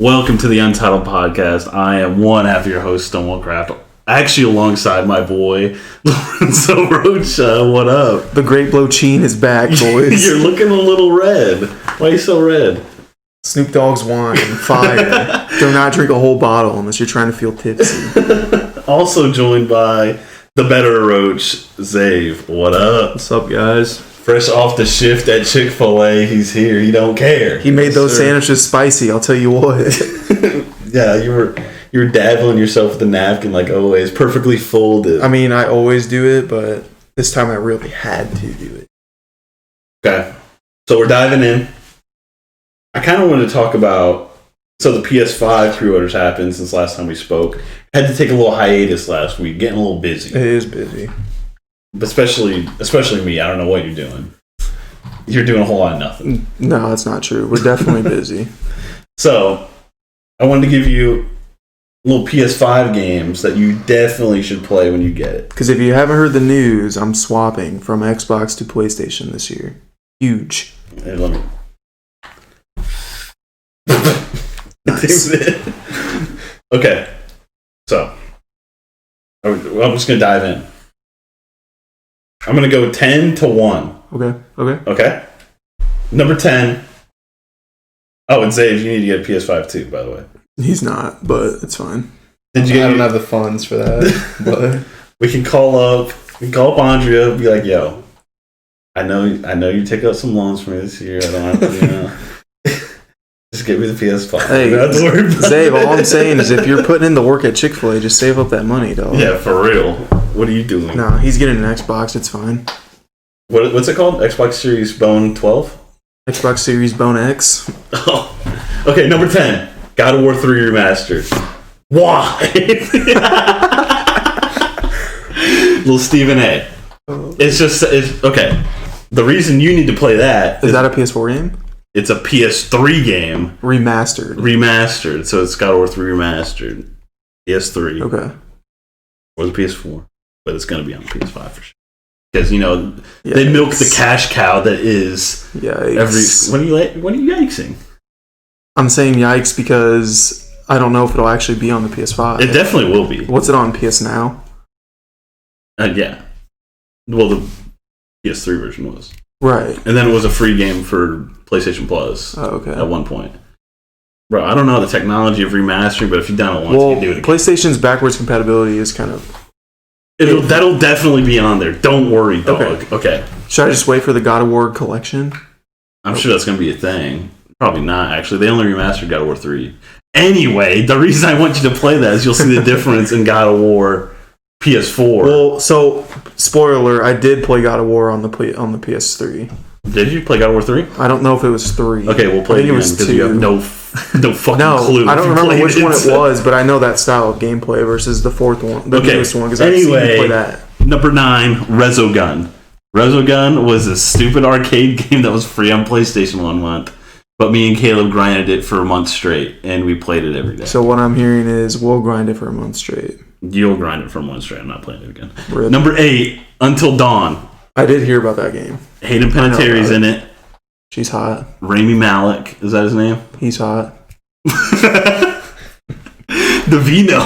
Welcome to the Untitled Podcast. I am one half of your host, Stonewall Craft. Actually, alongside my boy, Lorenzo Rocha. What up? The Great Blowchine is back, boys. You're looking a little red. Why are you so red? Snoop Dogg's wine, fire. Do not drink a whole bottle unless you're trying to feel tipsy. Also joined by the better Roach, Zave. What up? What's up, guys? Fresh off the shift at Chick-fil-A, he's here. He don't care. He made those sandwiches spicy, I'll tell you what. Yeah, you were dabbling yourself with a napkin like always, perfectly folded. I mean, I always do it, but this time I really had to do it. Okay, so we're diving in. I kind of wanted to talk about, so the PS5 pre-orders happened since last time we spoke. Had to take a little hiatus last week, getting a little busy. It is busy. Especially me. I don't know what you're doing. You're doing a whole lot of nothing. No, that's not true. We're definitely busy. So, I wanted to give you little PS5 games that you definitely should play when you get it. Because if you haven't heard the news, I'm swapping from Xbox to PlayStation this year. Huge. Hey, let me... Nice. Okay. So, I'm just going to dive in. I'm going to go 10 to 1. Okay? Number 10. Oh, and Zave, you need to get a PS5 too, by the way. He's not, but it's fine. I don't have the funds for that. But we can call up Andrea and be like, yo, I know you take out some loans for me this year. I don't have to, just give me the PS5. Hey, Zave, all I'm saying is if you're putting in the work at Chick-fil-A, just save up that money, dog. Yeah, for real. What are you doing? No, he's getting an Xbox. It's fine. What's it called? Xbox Series Bone 12? Xbox Series Bone X. Oh. Okay, number 10. God of War 3 Remastered. Why? Little Stephen A. It's okay. The reason you need to play that is that a PS4 game? It's a PS3 game. Remastered. So it's God of War 3 Remastered. PS3. Okay. Or the PS4. But it's going to be on the PS5 for sure. Because, they milk the cash cow that is yikes. What are you yikesing? I'm saying yikes because I don't know if it'll actually be on the PS5. It definitely will be. What's it on, PS Now? Yeah. Well, the PS3 version was. Right. And then it was a free game for PlayStation Plus at one point. Bro, I don't know the technology of remastering, but if you've done it once, you can do it again. PlayStation's backwards compatibility is kind of... That'll definitely be on there. Don't worry, dog. Okay. Should I just wait for the God of War collection? I'm sure that's going to be a thing. Probably not, actually. They only remastered God of War 3. Anyway, the reason I want you to play that is you'll see the difference in God of War PS4. Well, so, spoiler alert, I did play God of War on the PS3. Did you play God of War 3? I don't know if it was 3. Okay, we'll play it again because you have no fucking clue. I don't remember which one it was, but I know that style of gameplay versus the fourth one, the newest one, because I've seen you play that. Number 9, Resogun. Resogun was a stupid arcade game that was free on PlayStation 1 month, but me and Caleb grinded it for a month straight, and we played it every day. So what I'm hearing is we'll grind it for a month straight. You'll grind it for a month straight. I'm not playing it again. Really? Number 8, Until Dawn. I did hear about that game. Hayden Panettiere's in it. She's hot. Rami Malek, is that his name? He's hot. The Vino.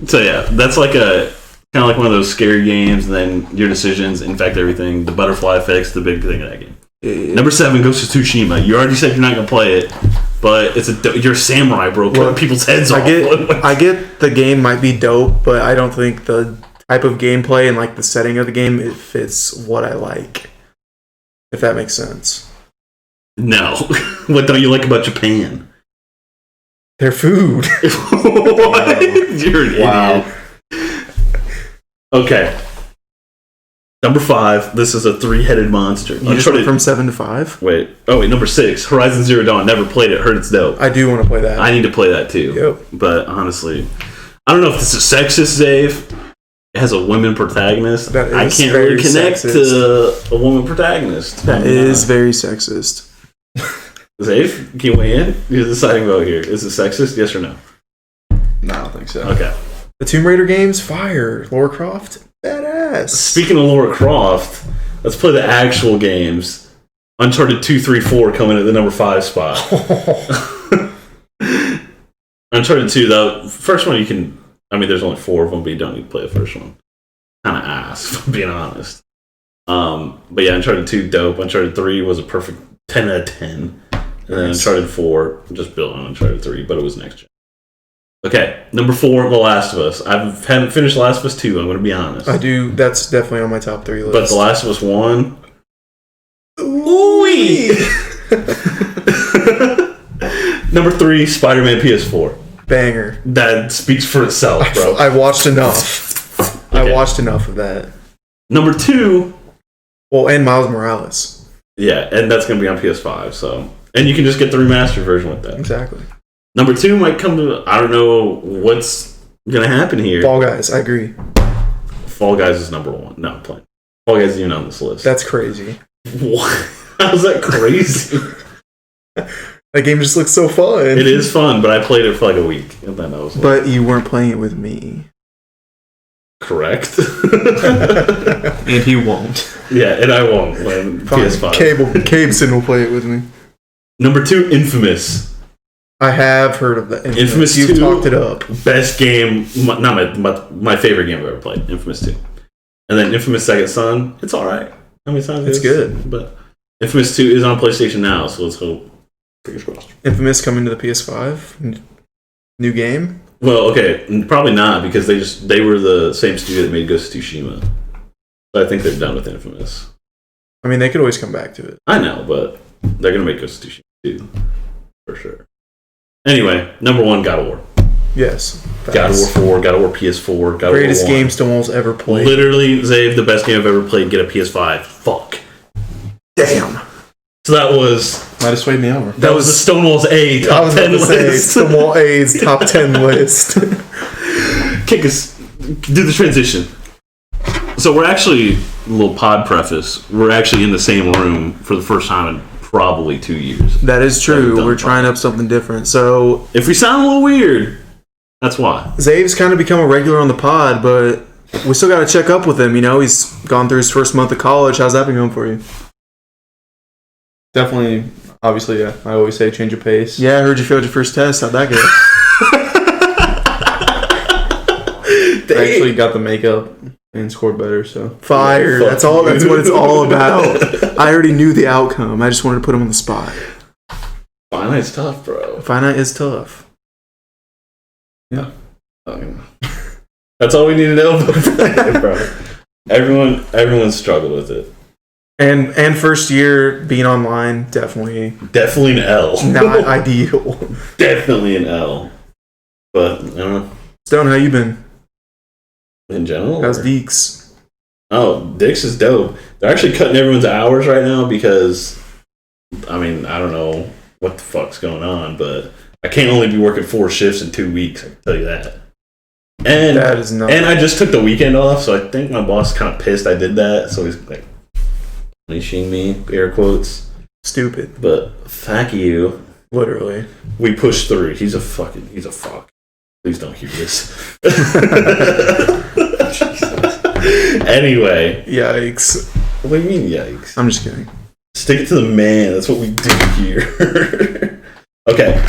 So yeah, that's like kind of like one of those scary games, and then your decisions infect everything. The butterfly effect's the big thing of that game. Yeah. Number 7, Ghost of Tsushima. You already said you're not gonna play it, but you're a samurai, bro. Cutting people's heads off. I get the game might be dope, but I don't think the type of gameplay and like the setting of the game it fits what I like. If that makes sense. No. What don't you like about Japan? Their food. What? You're an idiot. Okay. Number 5. This is a 3-headed monster. You just went from 7 to 5? Wait. Number 6. Horizon Zero Dawn. Never played it. Heard it's dope. I do want to play that. I need to play that too. Yep. But honestly, I don't know if this is sexist, Dave. It has a woman protagonist. I can't really connect to a woman protagonist. That is very sexist. Zave, can you weigh in? You're the deciding vote here. Is it sexist? Yes or no? No, I don't think so. Okay. The Tomb Raider games, fire. Lara Croft, badass. Speaking of Lara Croft, let's play the actual games. Uncharted 2, 3, 4 coming at the number 5 spot. Uncharted 2, the first one you can... I mean, there's only 4 of them, but you don't need to play the first one. Kind of ass, if I'm being honest. But yeah, Uncharted 2, dope. Uncharted 3 was a perfect 10 out of 10. And then Uncharted 4, just built on Uncharted 3, but it was next gen. Okay, number 4, The Last of Us. I haven't finished The Last of Us 2, I'm going to be honest. I do. That's definitely on my top 3 list. But The Last of Us 1... Ooh-wee! Number 3, Spider-Man PS4. Banger. That speaks for itself, bro. I watched enough. Okay. I watched enough of that. Number 2... Well, and Miles Morales. Yeah, and that's going to be on PS5, so... And you can just get the remastered version with that. Exactly. Number 2 might come to... I don't know what's going to happen here. Fall Guys, I agree. Fall Guys is number 1. No, I'm playing. Fall Guys is even on this list. That's crazy. What? How's that crazy? That game just looks so fun. It is fun, but I played it for like a week. And then I was like, but you weren't playing it with me. Correct. And he won't. Yeah, and I won't. PS5. Cabeson will play it with me. Number 2, Infamous. I have heard of that. Infamous 2. You've talked it up. Best game. Not my favorite game I've ever played. Infamous 2. And then Infamous Second Son. It's alright. How many times? It's good. But Infamous 2 is on PlayStation now, so let's hope. Fingers crossed. Infamous coming to the PS5? New game? Well, okay, probably not, because they were the same studio that made Ghost of Tsushima. So I think they're done with Infamous. I mean, they could always come back to it. I know, but they're going to make Ghost of Tsushima too, for sure. Anyway, number 1, God of War. Yes. God of War 4, God of War PS4, God of War 1. Greatest game Stonewall's ever played. Literally, Zave, the best game I've ever played, get a PS5. Fuck. Damn. So that was... Might have swayed me over. That was the Stonewall's A top 10 list. Stonewall A's top 10 list. Kick us... Do the transition. So we're actually... A little pod preface. We're actually in the same room for the first time in probably 2 years. That is true. We're trying up something different. So... If we sound a little weird, that's why. Zave's kind of become a regular on the pod, but we still got to check up with him. You know, he's gone through his first month of college. How's that been going for you? Definitely, obviously, yeah. I always say change of pace. Yeah, I heard you failed your first test. How'd that go? I actually got the makeup and scored better, so. Fire. Yeah, that's what it's all about. I already knew the outcome. I just wanted to put him on the spot. Finite's tough, bro. Finite is tough. Yeah. That's all we need to know about Finite, bro. Everyone struggled with it. And first year being online, definitely an L. Not ideal. Definitely an L. But I don't know. Stone, how you been? In general? How's Deeks? Oh, Dix is dope. They're actually cutting everyone's hours right now because, I mean, I don't know what the fuck's going on, but I can't only be working 4 shifts in 2 weeks, I can tell you that. And that is not. And I just took the weekend off, so I think my boss kind of pissed I did that, so he's like, punishing me, air quotes. Stupid. But fuck you. Literally. We pushed through. He's a fuck. Please don't hear this. Anyway. Yikes. What do you mean, yikes? I'm just kidding. Stick it to the man. That's what we do here. Okay.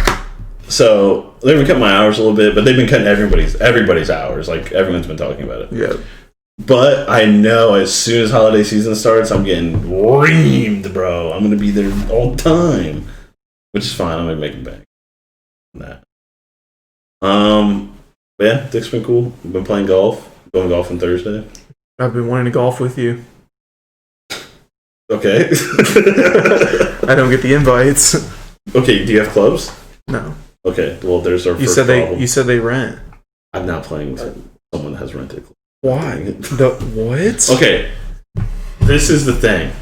So, they've been cutting my hours a little bit, but they've been cutting everybody's hours. Like, everyone's been talking about it. Yeah. But I know as soon as holiday season starts, I'm getting reamed, bro. I'm going to be there all the time. Which is fine. I'm going to make it back. That. Yeah, Dick's been cool. I've been playing golf. Going golfing Thursday. I've been wanting to golf with you. Okay. I don't get the invites. Okay, do you have clubs? No. Okay, well, there's our first problem. You said they rent. I'm not playing with someone has rented clubs. Why? What? Okay, this is the thing.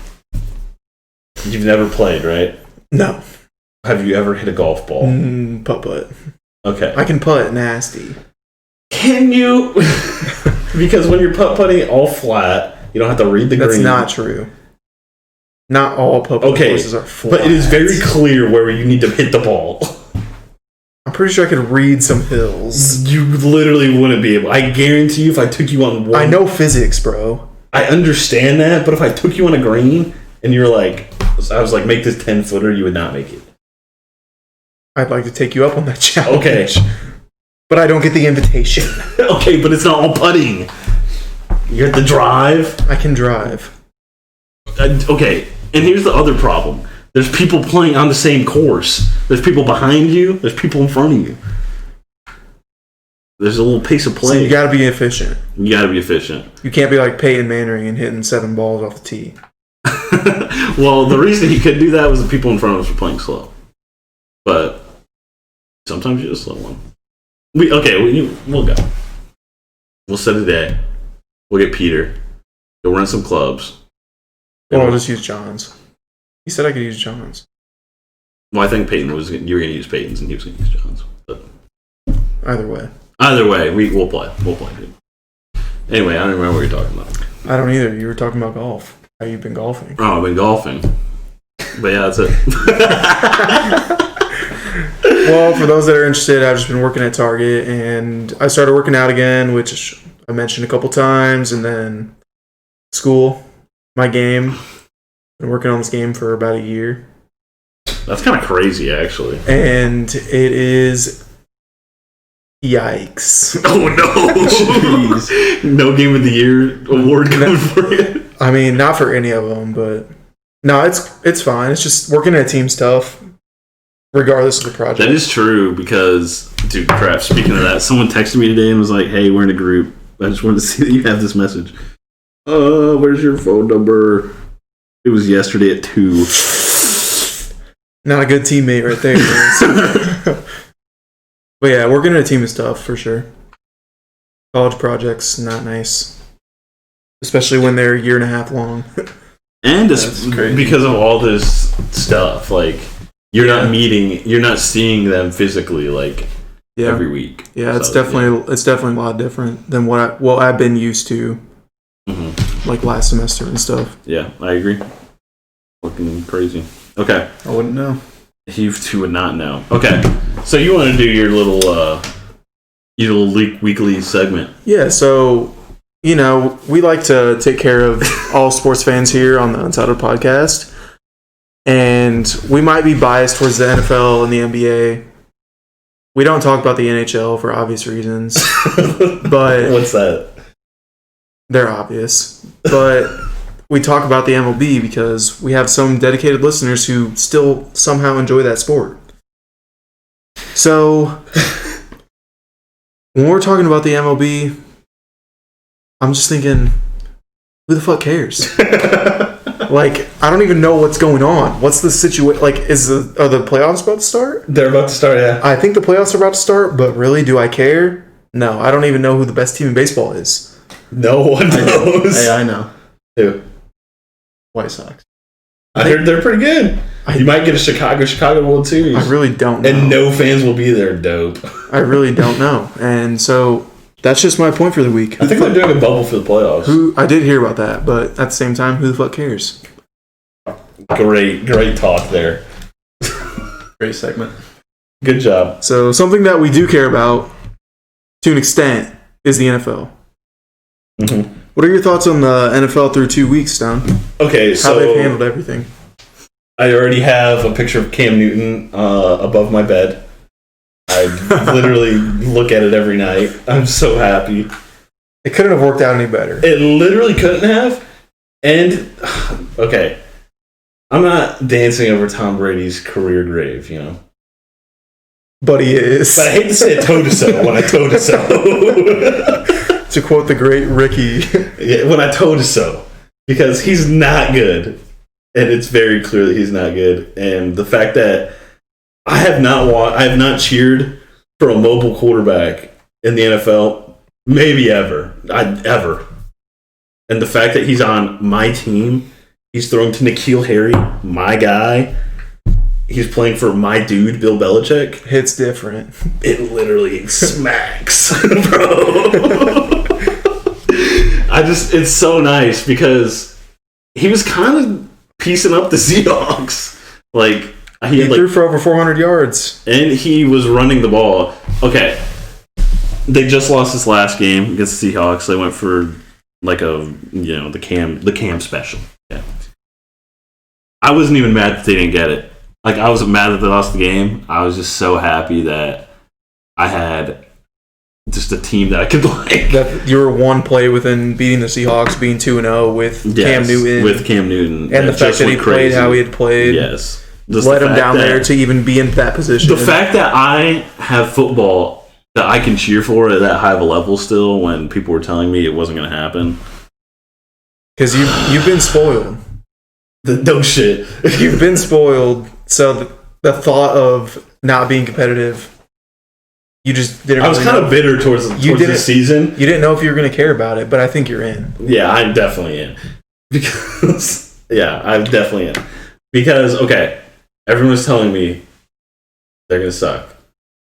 You've never played, right? No. Have you ever hit a golf ball? Putt. Okay. I can putt nasty. Can you? Because when you're putt-putting all flat, you don't have to read the green. That's not true. Not all putt-putt courses are flat. But it is very clear where you need to hit the ball. I'm pretty sure I could read some hills. You literally wouldn't be able. I guarantee you if I took you on one... I know physics, bro. I understand that, but if I took you on a green and you're like I was like, make this 10-footer, you would not make it. I'd like to take you up on that challenge. Okay. But I don't get the invitation. Okay, but it's not all putting. You have to drive. I can drive. Okay, and here's the other problem. There's people playing on the same course. There's people behind you. There's people in front of you. There's a little pace of play. So you got to be efficient. You got to be efficient. You can't be like Peyton Manning and hitting 7 balls off the tee. Well, the reason he could do that was the people in front of us were playing slow. But sometimes you just slow one. We'll go. We'll set a day. We'll get Peter. Go rent some clubs. Well, I'll just use John's. He said I could use John's. Well, I think you were going to use Peyton's and he was going to use John's. But Either way, we'll play. We'll play, dude. Anyway, I don't remember what you're talking about. I don't either. You were talking about golf. How you've been golfing. Oh, I've been golfing. But yeah, that's it. Well, for those that are interested, I've just been working at Target, and I started working out again, which I mentioned a couple times, and then school, my game. Been working on this game for about a year. That's kind of crazy, actually. And it is... Yikes. Oh, no. Jeez. No Game of the Year award coming for you? I mean, not for any of them, but... No, it's fine. It's just working at a team's tough, regardless of the project. That is true, because... Dude, crap, speaking of that, someone texted me today and was like, hey, we're in a group. I just wanted to see that you have this message. Where's your phone number? It was yesterday at 2. Not a good teammate right there. But yeah, working at a team is tough, for sure. College projects, not nice. Especially when they're a year and a half long. And because of all this stuff, like, you're not seeing them physically, like, every week. Yeah, it's definitely a lot different than what I've been used to, like last semester and stuff. Yeah, I agree. Looking crazy. Okay. I wouldn't know. You two would not know. Okay, so you want to do your little weekly segment? Yeah. So we like to take care of all sports fans here on the Untitled Podcast, and we might be biased towards the NFL and the NBA. We don't talk about the NHL for obvious reasons, but what's that? They're obvious, but. We talk about the MLB because we have some dedicated listeners who still somehow enjoy that sport. So, when we're talking about the MLB, I'm just thinking, who the fuck cares? Like, I don't even know what's going on. What's the situation? Like, are the playoffs about to start? They're about to start, yeah. I think the playoffs are about to start, but really, do I care? No, I don't even know who the best team in baseball is. No one knows. Hey, I know. Who? White Sox. I heard they're pretty good. You might get a Chicago World Series. I really don't know. And no fans will be there. Dope. I really don't know. And so that's just my point for the week. I think they're doing a bubble for the playoffs. I did hear about that, but at the same time, who the fuck cares? Great talk there. Great segment. Good job. So something that we do care about, to an extent, is the NFL. Mm-hmm. What are your thoughts on the NFL through 2 weeks, Don? Okay, how they've handled everything. I already have a picture of Cam Newton above my bed. I literally look at it every night. I'm so happy. It couldn't have worked out any better. It literally couldn't have. And, okay, I'm not dancing over Tom Brady's career grave, But he is. But I hate to say it toe-to-toe when I toe-to-toe. To quote the great Ricky. Yeah, when I told you so. Because he's not good. And it's very clear that he's not good. And the fact that I have not cheered for a mobile quarterback in the NFL, maybe ever. Ever. And the fact that he's on my team, he's throwing to N'Keal Harry, my guy. He's playing for my dude, Bill Belichick. Hits different. It literally smacks, bro. It's so nice because he was kind of piecing up the Seahawks. Like he threw for over 400 yards, and he was running the ball. Okay, they just lost this last game against the Seahawks. They went for like the Cam special. Yeah. I wasn't even mad that they didn't get it. Like, I wasn't mad that they lost the game. I was just so happy that I had just a team that I could like. That you were one play within beating the Seahawks, being 2-0 with Cam Newton. With Cam Newton. And the fact that he played how he had played. Yes. Just let him down there to even be in that position. The fact that I have football that I can cheer for at that high of a level still when people were telling me it wasn't going to happen. Because you've been spoiled. No shit. You've been spoiled. So the thought of not being competitive, you just didn't. I was kind of bitter towards this season. You didn't know if you were going to care about it, but I think you're in. Yeah, I'm definitely in. Because I'm definitely in. Because everyone's telling me they're going to suck,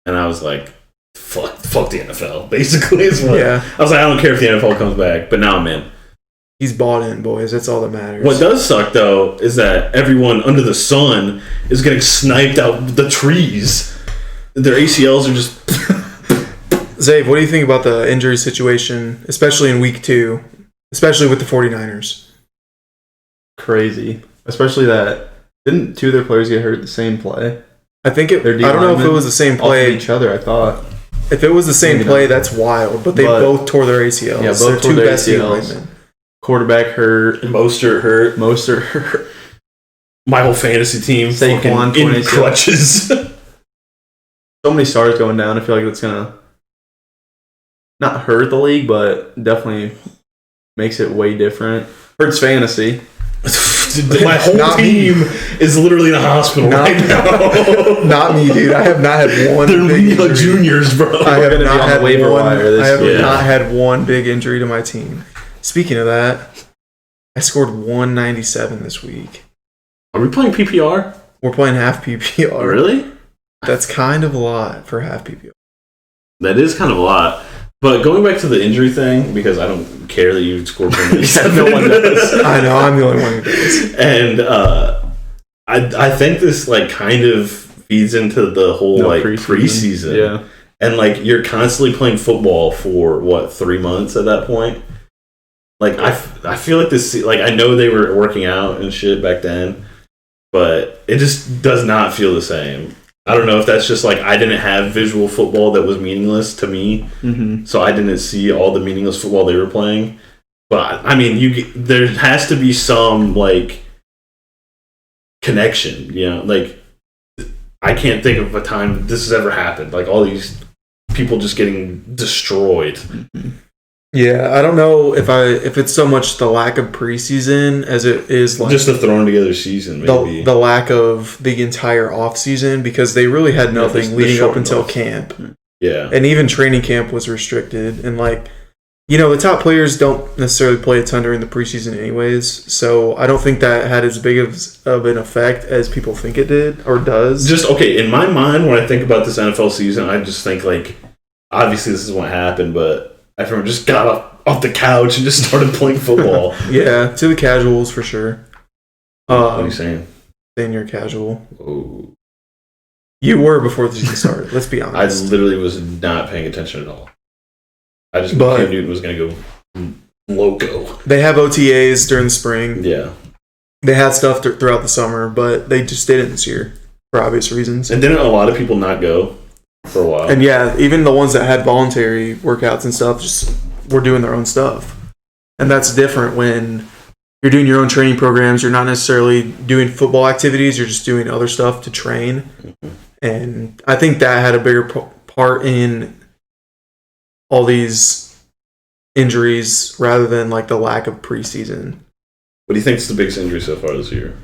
and I was like, fuck the NFL. Basically, is what. Yeah. I was like, I don't care if the NFL comes back, but now I'm in. He's bought in, boys. That's all that matters. What does suck, though, is that everyone under the sun is getting sniped out the trees. Their ACLs are just... Zave, what do you think about the injury situation, especially in week 2, especially with the 49ers? Crazy. Especially that... Didn't 2 of their players get hurt the same play? I think I don't know if it was the same play. Off each other, I thought. If it was the same play, that's wild. But they both tore their ACLs. Yeah, both tore their ACLs. Quarterback hurt. Mostert hurt. My whole fantasy team Saquon in crutches. So many stars going down. I feel like that's going to not hurt the league, but definitely makes it way different. Hurts fantasy. My whole team is literally in a hospital right now. Not me, dude. I have not had one. They're juniors, bro. I have not had one big injury to my team. Speaking of that, I scored 197 this week. Are we playing PPR? We're playing half PPR. Really? That's kind of a lot for half PPR. That is kind of a lot. But going back to the injury thing, because I don't care that you scored 197. No one does. I know, I'm the only one who does. And I think this like kind of feeds into the whole preseason. Yeah. And like you're constantly playing football for 3 months at that point. Like I feel like this, like I know they were working out and shit back then, but it just does not feel the same. I don't know if that's just like I didn't have visual football that was meaningless to me, so I didn't see all the meaningless football they were playing. But I mean, there has to be some like connection, you know. Like I can't think of a time this has ever happened. Like all these people just getting destroyed. Mm-hmm. Yeah, I don't know if it's so much the lack of preseason as it is like just the thrown together season, maybe the lack of the entire off season, because they really had nothing leading up until camp. Yeah, and even training camp was restricted, and like the top players don't necessarily play a ton during the preseason anyways. So I don't think that had as big of an effect as people think it did or does. Just in my mind when I think about this NFL season, I just think like obviously this is what happened, but everyone just got off the couch and just started playing football. Yeah, to the casuals for sure. What are you saying? Saying you're casual. Oh. You were before the season started, let's be honest. I literally was not paying attention at all. I just knew Cam Newton was going to go loco. They have OTAs during the spring. Yeah. They had stuff throughout the summer, but they just didn't this year for obvious reasons. And didn't a lot of people not go for a while? And yeah, even the ones that had voluntary workouts and stuff just were doing their own stuff. And that's different when you're doing your own training programs. You're not necessarily doing football activities. You're just doing other stuff to train. Mm-hmm. And I think that had a bigger part in all these injuries rather than like the lack of preseason. What do you think is the biggest injury so far this year?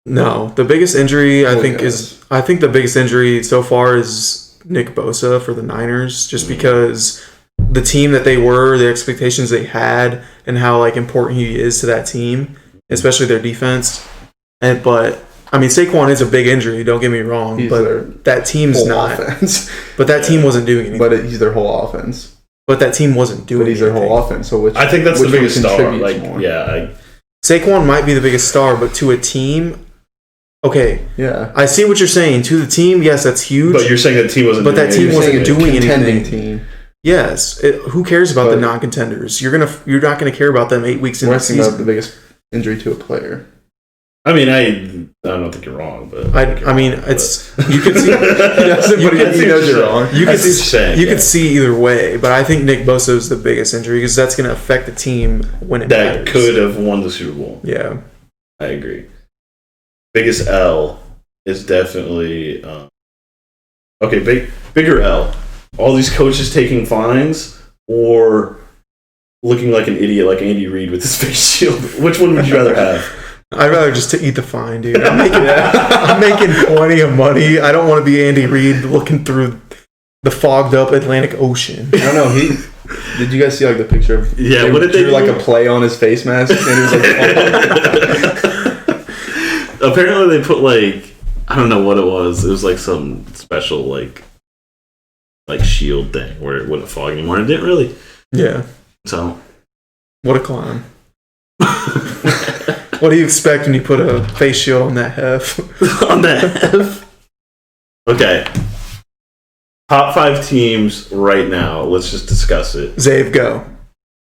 No, the biggest injury I think the biggest injury so far is Nick Bosa for the Niners, just because the team that they were, the expectations they had, and how like important he is to that team, especially their defense. But I mean, Saquon is a big injury. Don't get me wrong, but that team's not. Offense. But that team wasn't doing anything. But he's their whole offense. But that team wasn't doing. But he's their whole offense. So I think that's the biggest star. Like, more? Yeah, Saquon might be the biggest star, but to a team, okay. Yeah, I see what you're saying. To the team, yes, that's huge. But you're saying that team wasn't. But that team wasn't doing anything. Team. Yes. Who cares about the non-contenders? You're not gonna care about them 8 weeks into the season. About the biggest injury to a player. I mean, I don't think you're wrong, but I mean, it's you could see. He knows you're wrong. You could see either way, but I think Nick Bosa is the biggest injury because that's going to affect the team when it that matters. could have won the Super Bowl. Yeah, I agree. Biggest L is definitely bigger L. All these coaches taking fines or looking like an idiot like Andy Reid with his face shield. Which one would you rather have? I'd rather just to eat the fine, dude. I'm making plenty of money. I don't want to be Andy Reid looking through the fogged up Atlantic Ocean. I don't know. Did you guys see like the picture of? What did they do? Like a play on his face mask, and it was like. Apparently, they put like I don't know what it was. It was like some special like shield thing where it wouldn't fog anymore. It didn't really. Yeah. So. What a clown. What do you expect when you put a face shield on that hef? On that hef? Okay. Top 5 teams right now. Let's just discuss it. Zave, go.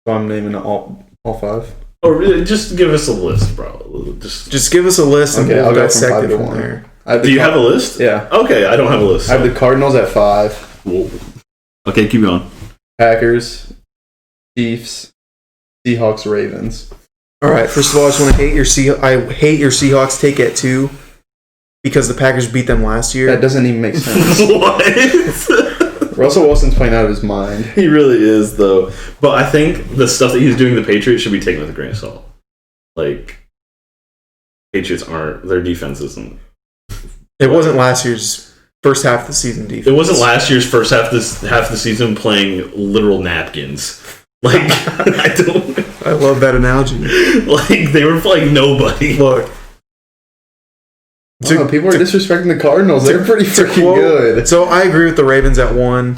So I'm naming all 5. Or really, just give us a list, bro. Just give us a list and we'll I'll go dissect it from from there. Do you have a list? Yeah. Okay, I don't have a list. I have the Cardinals at 5. Whoa. Okay, keep going. Packers, Chiefs, Seahawks, Ravens. All right. First of all, I just want to hate your Seahawks take at 2 because the Packers beat them last year. That doesn't even make sense. What? Russell Wilson's playing out of his mind. He really is, though. But I think the stuff that he's doing to the Patriots should be taken with a grain of salt. Like, Patriots aren't. Their defense isn't. It wasn't last year's first half of the season defense. It wasn't last year's first half of the season playing literal napkins. Like, I love that analogy. Like, they were playing nobody. Look. People are disrespecting the Cardinals. They're pretty freaking good. So I agree with the Ravens at 1.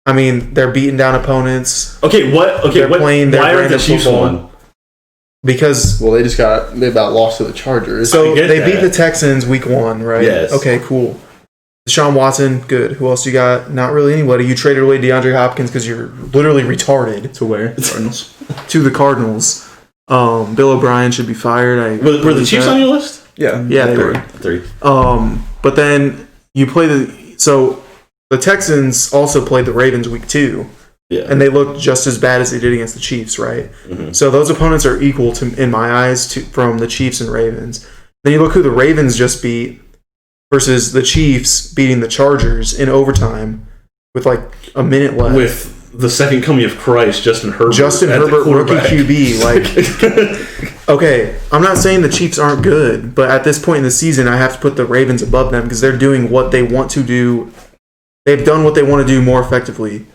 I mean, they're beating down opponents. Okay, what? Okay, they're playing their why brand aren't the of Chiefs football. won? Because they about lost to the Chargers. So they beat the Texans week 1, right? Yes. Okay, cool. Deshaun Watson, good. Who else you got? Not really anybody. You traded away DeAndre Hopkins because you're literally retarded. To where? Cardinals. To the Cardinals. Bill O'Brien should be fired. Were the Chiefs on your list? Yeah. Yeah, they were. 3. But then you play the Texans also played the Ravens week 2. Yeah. And they looked just as bad as they did against the Chiefs, right? Mm-hmm. So those opponents are equal to, in my eyes, from the Chiefs and Ravens. Then you look who the Ravens just beat versus the Chiefs beating the Chargers in overtime with like a minute left. With the second coming of Christ, Justin Herbert. Rookie QB. Like, okay, I'm not saying the Chiefs aren't good, but at this point in the season, I have to put the Ravens above them because they're doing what they want to do. They've done what they want to do more effectively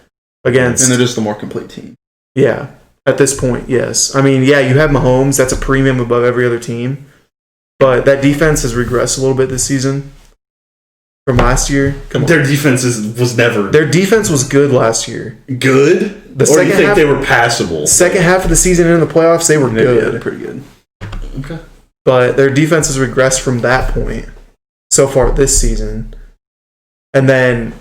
against. And they're just the more complete team. Yeah, at this point, yes. I mean, yeah, you have Mahomes. That's a premium above every other team. But that defense has regressed a little bit this season from last year. Their defense was never... Their defense was good last year. Good? Or do you think they were passable? Second half of the season in the playoffs, they were good. Yeah, they're pretty good. Okay. But their defense has regressed from that point so far this season. And then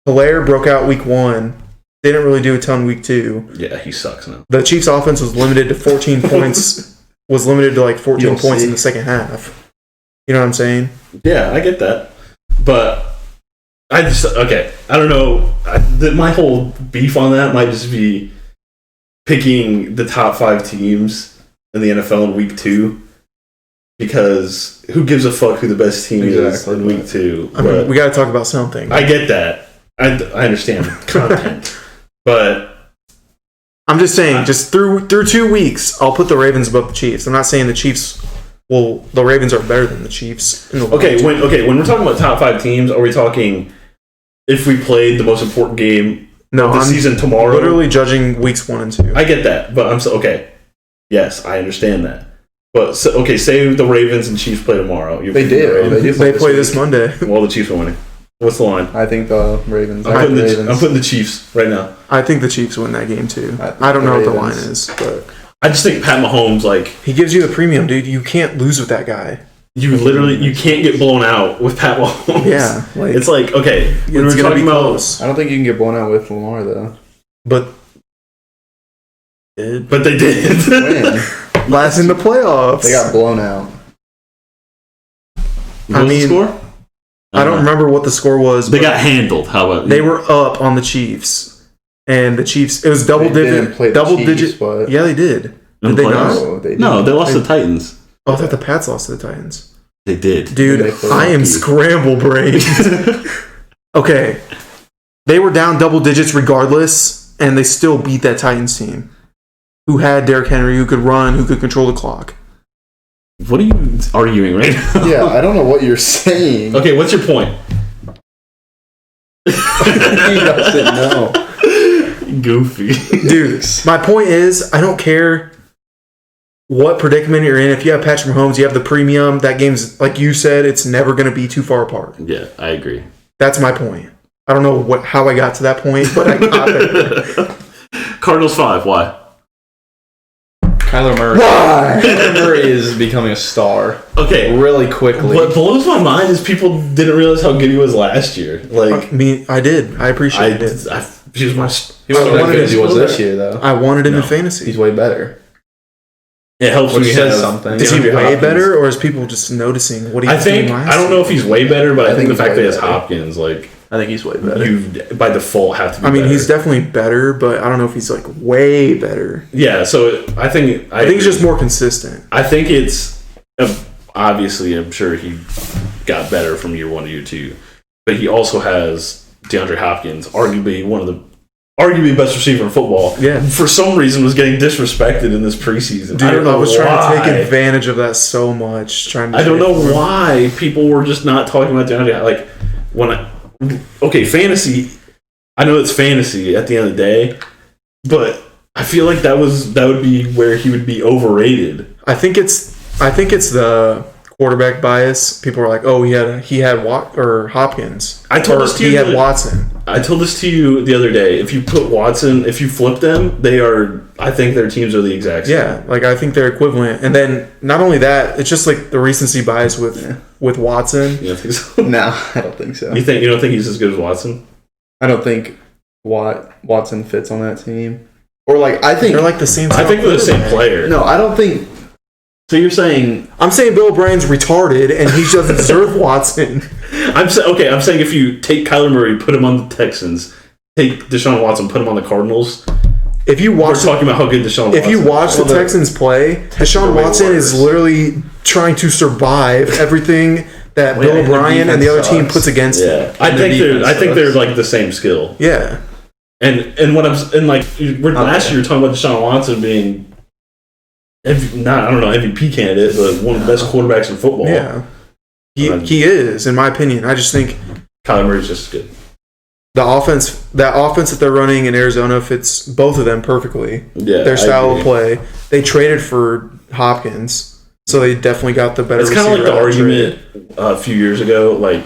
Hilaire broke out week 1. Didn't really do a ton week 2. Yeah, he sucks now. The Chiefs' offense was limited to 14 points. Was limited to like 14 points in the second half. You know what I'm saying? Yeah, I get that. But I don't know. My whole beef on that might just be picking the top 5 teams in the NFL in week 2. Because who gives a fuck who the best team is in week 2? I mean, we got to talk about something. I get that. I understand content. But I'm just saying, just through 2 weeks, I'll put the Ravens above the Chiefs. I'm not saying the Ravens are better than the Chiefs. When we're talking about top 5 teams, are we talking if we played the most important game of the season tomorrow? Literally judging weeks 1 and 2. I get that, but okay. Yes, I understand that. But say the Ravens and Chiefs play tomorrow. They did. They play this Monday. Well, the Chiefs are winning. What's the line? I think the Ravens. I'm putting the Chiefs right now. I think the Chiefs win that game too. I don't know what the line is, but I just think Pat Mahomes, he gives you the premium, dude. You can't lose with that guy. You can't get blown out with Pat Mahomes. Yeah, it's like okay. When we're talking about, close. I don't think you can get blown out with Lamar though. But they did. When? Last in the playoffs. They got blown out. What was the score? I don't remember what the score was. They got handled. How about they were up on the Chiefs, and the Chiefs. It was double digit. Yeah, they did. Did they not? No, they lost to the Titans. Oh, I thought the Pats lost to the Titans. They did. Dude, I am scramble brained. Okay. They were down double digits regardless, and they still beat that Titans team, who had Derrick Henry, who could run, who could control the clock. What are you arguing right now? Yeah, I don't know what you're saying. Okay, what's your point? He doesn't know. Goofy. Dude, my point is, I don't care what predicament you're in. If you have Patrick Mahomes, you have the premium. That game's, like you said, it's never going to be too far apart. Yeah, I agree. That's my point. I don't know how I got to that point, but I got there. Cardinals 5, why? Kyler Murray. Why? Kyler Murray is becoming a star. Okay. Really quickly. What blows my mind is people didn't realize how good he was last year. Like I did. I appreciate it. He was my. He wasn't as good as he was this year, though. I wanted him in fantasy. He's way better. It helps when he says something. Is he way better, or is people just noticing what he's doing last year? I don't know if he's way better, but I think the fact that he has Hopkins, like. I think he's way better. You, by default, have to be better. He's definitely better, but I don't know if he's, like, way better. Yeah, so I think he's just more consistent. I think it's... Obviously, I'm sure he got better from year 1 to year 2. But he also has DeAndre Hopkins, arguably best receiver in football. Yeah. For some reason, was getting disrespected in this preseason. Dude, I don't know. I was trying to take advantage of that so much. I don't know why people were just not talking about DeAndre. Like, fantasy. I know it's fantasy at the end of the day, but I feel like that would be where he would be overrated. I think it's the quarterback bias. People are like, "Oh, he had Hopkins." I told this to you. He had Watson. I told this to you the other day. If you put Watson, if you flip them, they are. I think their teams are the exact same. Yeah, like I think they're equivalent. And then not only that, it's just like the recency bias with Watson. You don't think so? No, I don't think so. You don't think he's as good as Watson? I don't think Watson fits on that team. Or I think they're like the same. I think they're the same player. No, I don't think. So you're saying I'm saying Bill O'Brien's retarded and he doesn't deserve Watson. I'm saying if you take Kyler Murray, put him on the Texans, take Deshaun Watson, put him on the Cardinals. If you watch, we're talking about how good Deshaun Watson. If you watch the Texans play, Deshaun Watson is literally trying to survive everything that Bill O'Brien and the other team puts against him. I think they're like the same skill. Yeah. And what last year you were talking about Deshaun Watson being MVP candidate, but one of the best quarterbacks in football. Yeah. He is, in my opinion. I just think Kyler Murray's just good. That offense that they're running in Arizona fits both of them perfectly. Yeah, their style of play. They traded for Hopkins, so they definitely got the better. It's kind of like the argument a few years ago, like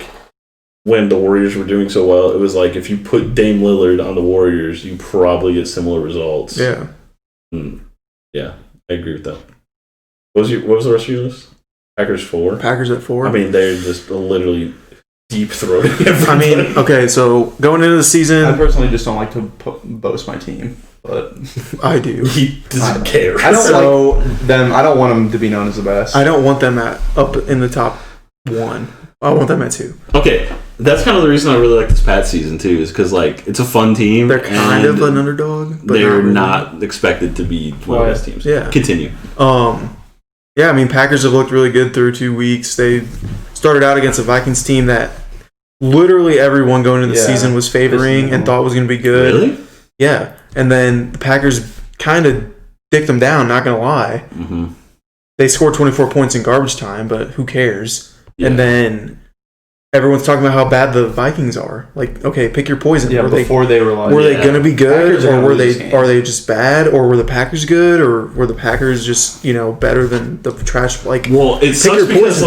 when the Warriors were doing so well. It was like if you put Dame Lillard on the Warriors, you probably get similar results. Yeah. Yeah, I agree with that. What was the rest of your list? Packers 4. Packers at 4. I mean, they're just literally deep throating everybody. Okay, so going into the season, I personally just don't like to boast my team, but I do. He doesn't care. I don't like them. I don't want them to be known as the best. I don't want them up in the top 1. I want them at 2. Okay, that's kind of the reason I really like this Pats season too, is because it's a fun team. They're kind of an underdog, but they're not expected to be one of the best teams. Yeah. Continue. Yeah, I mean, Packers have looked really good through 2 weeks. They started out against a Vikings team that literally everyone going into the season was favoring and thought was going to be good. Really? Yeah. And then the Packers kind of dicked them down, not going to lie. Mm-hmm. They scored 24 points in garbage time, but who cares? Yeah. And then everyone's talking about how bad the Vikings are. Like, okay, pick your poison. Yeah, before they were they going to be good, or are they just bad, or were the Packers good, or were the Packers just better than the trash? Like, well, it sucks because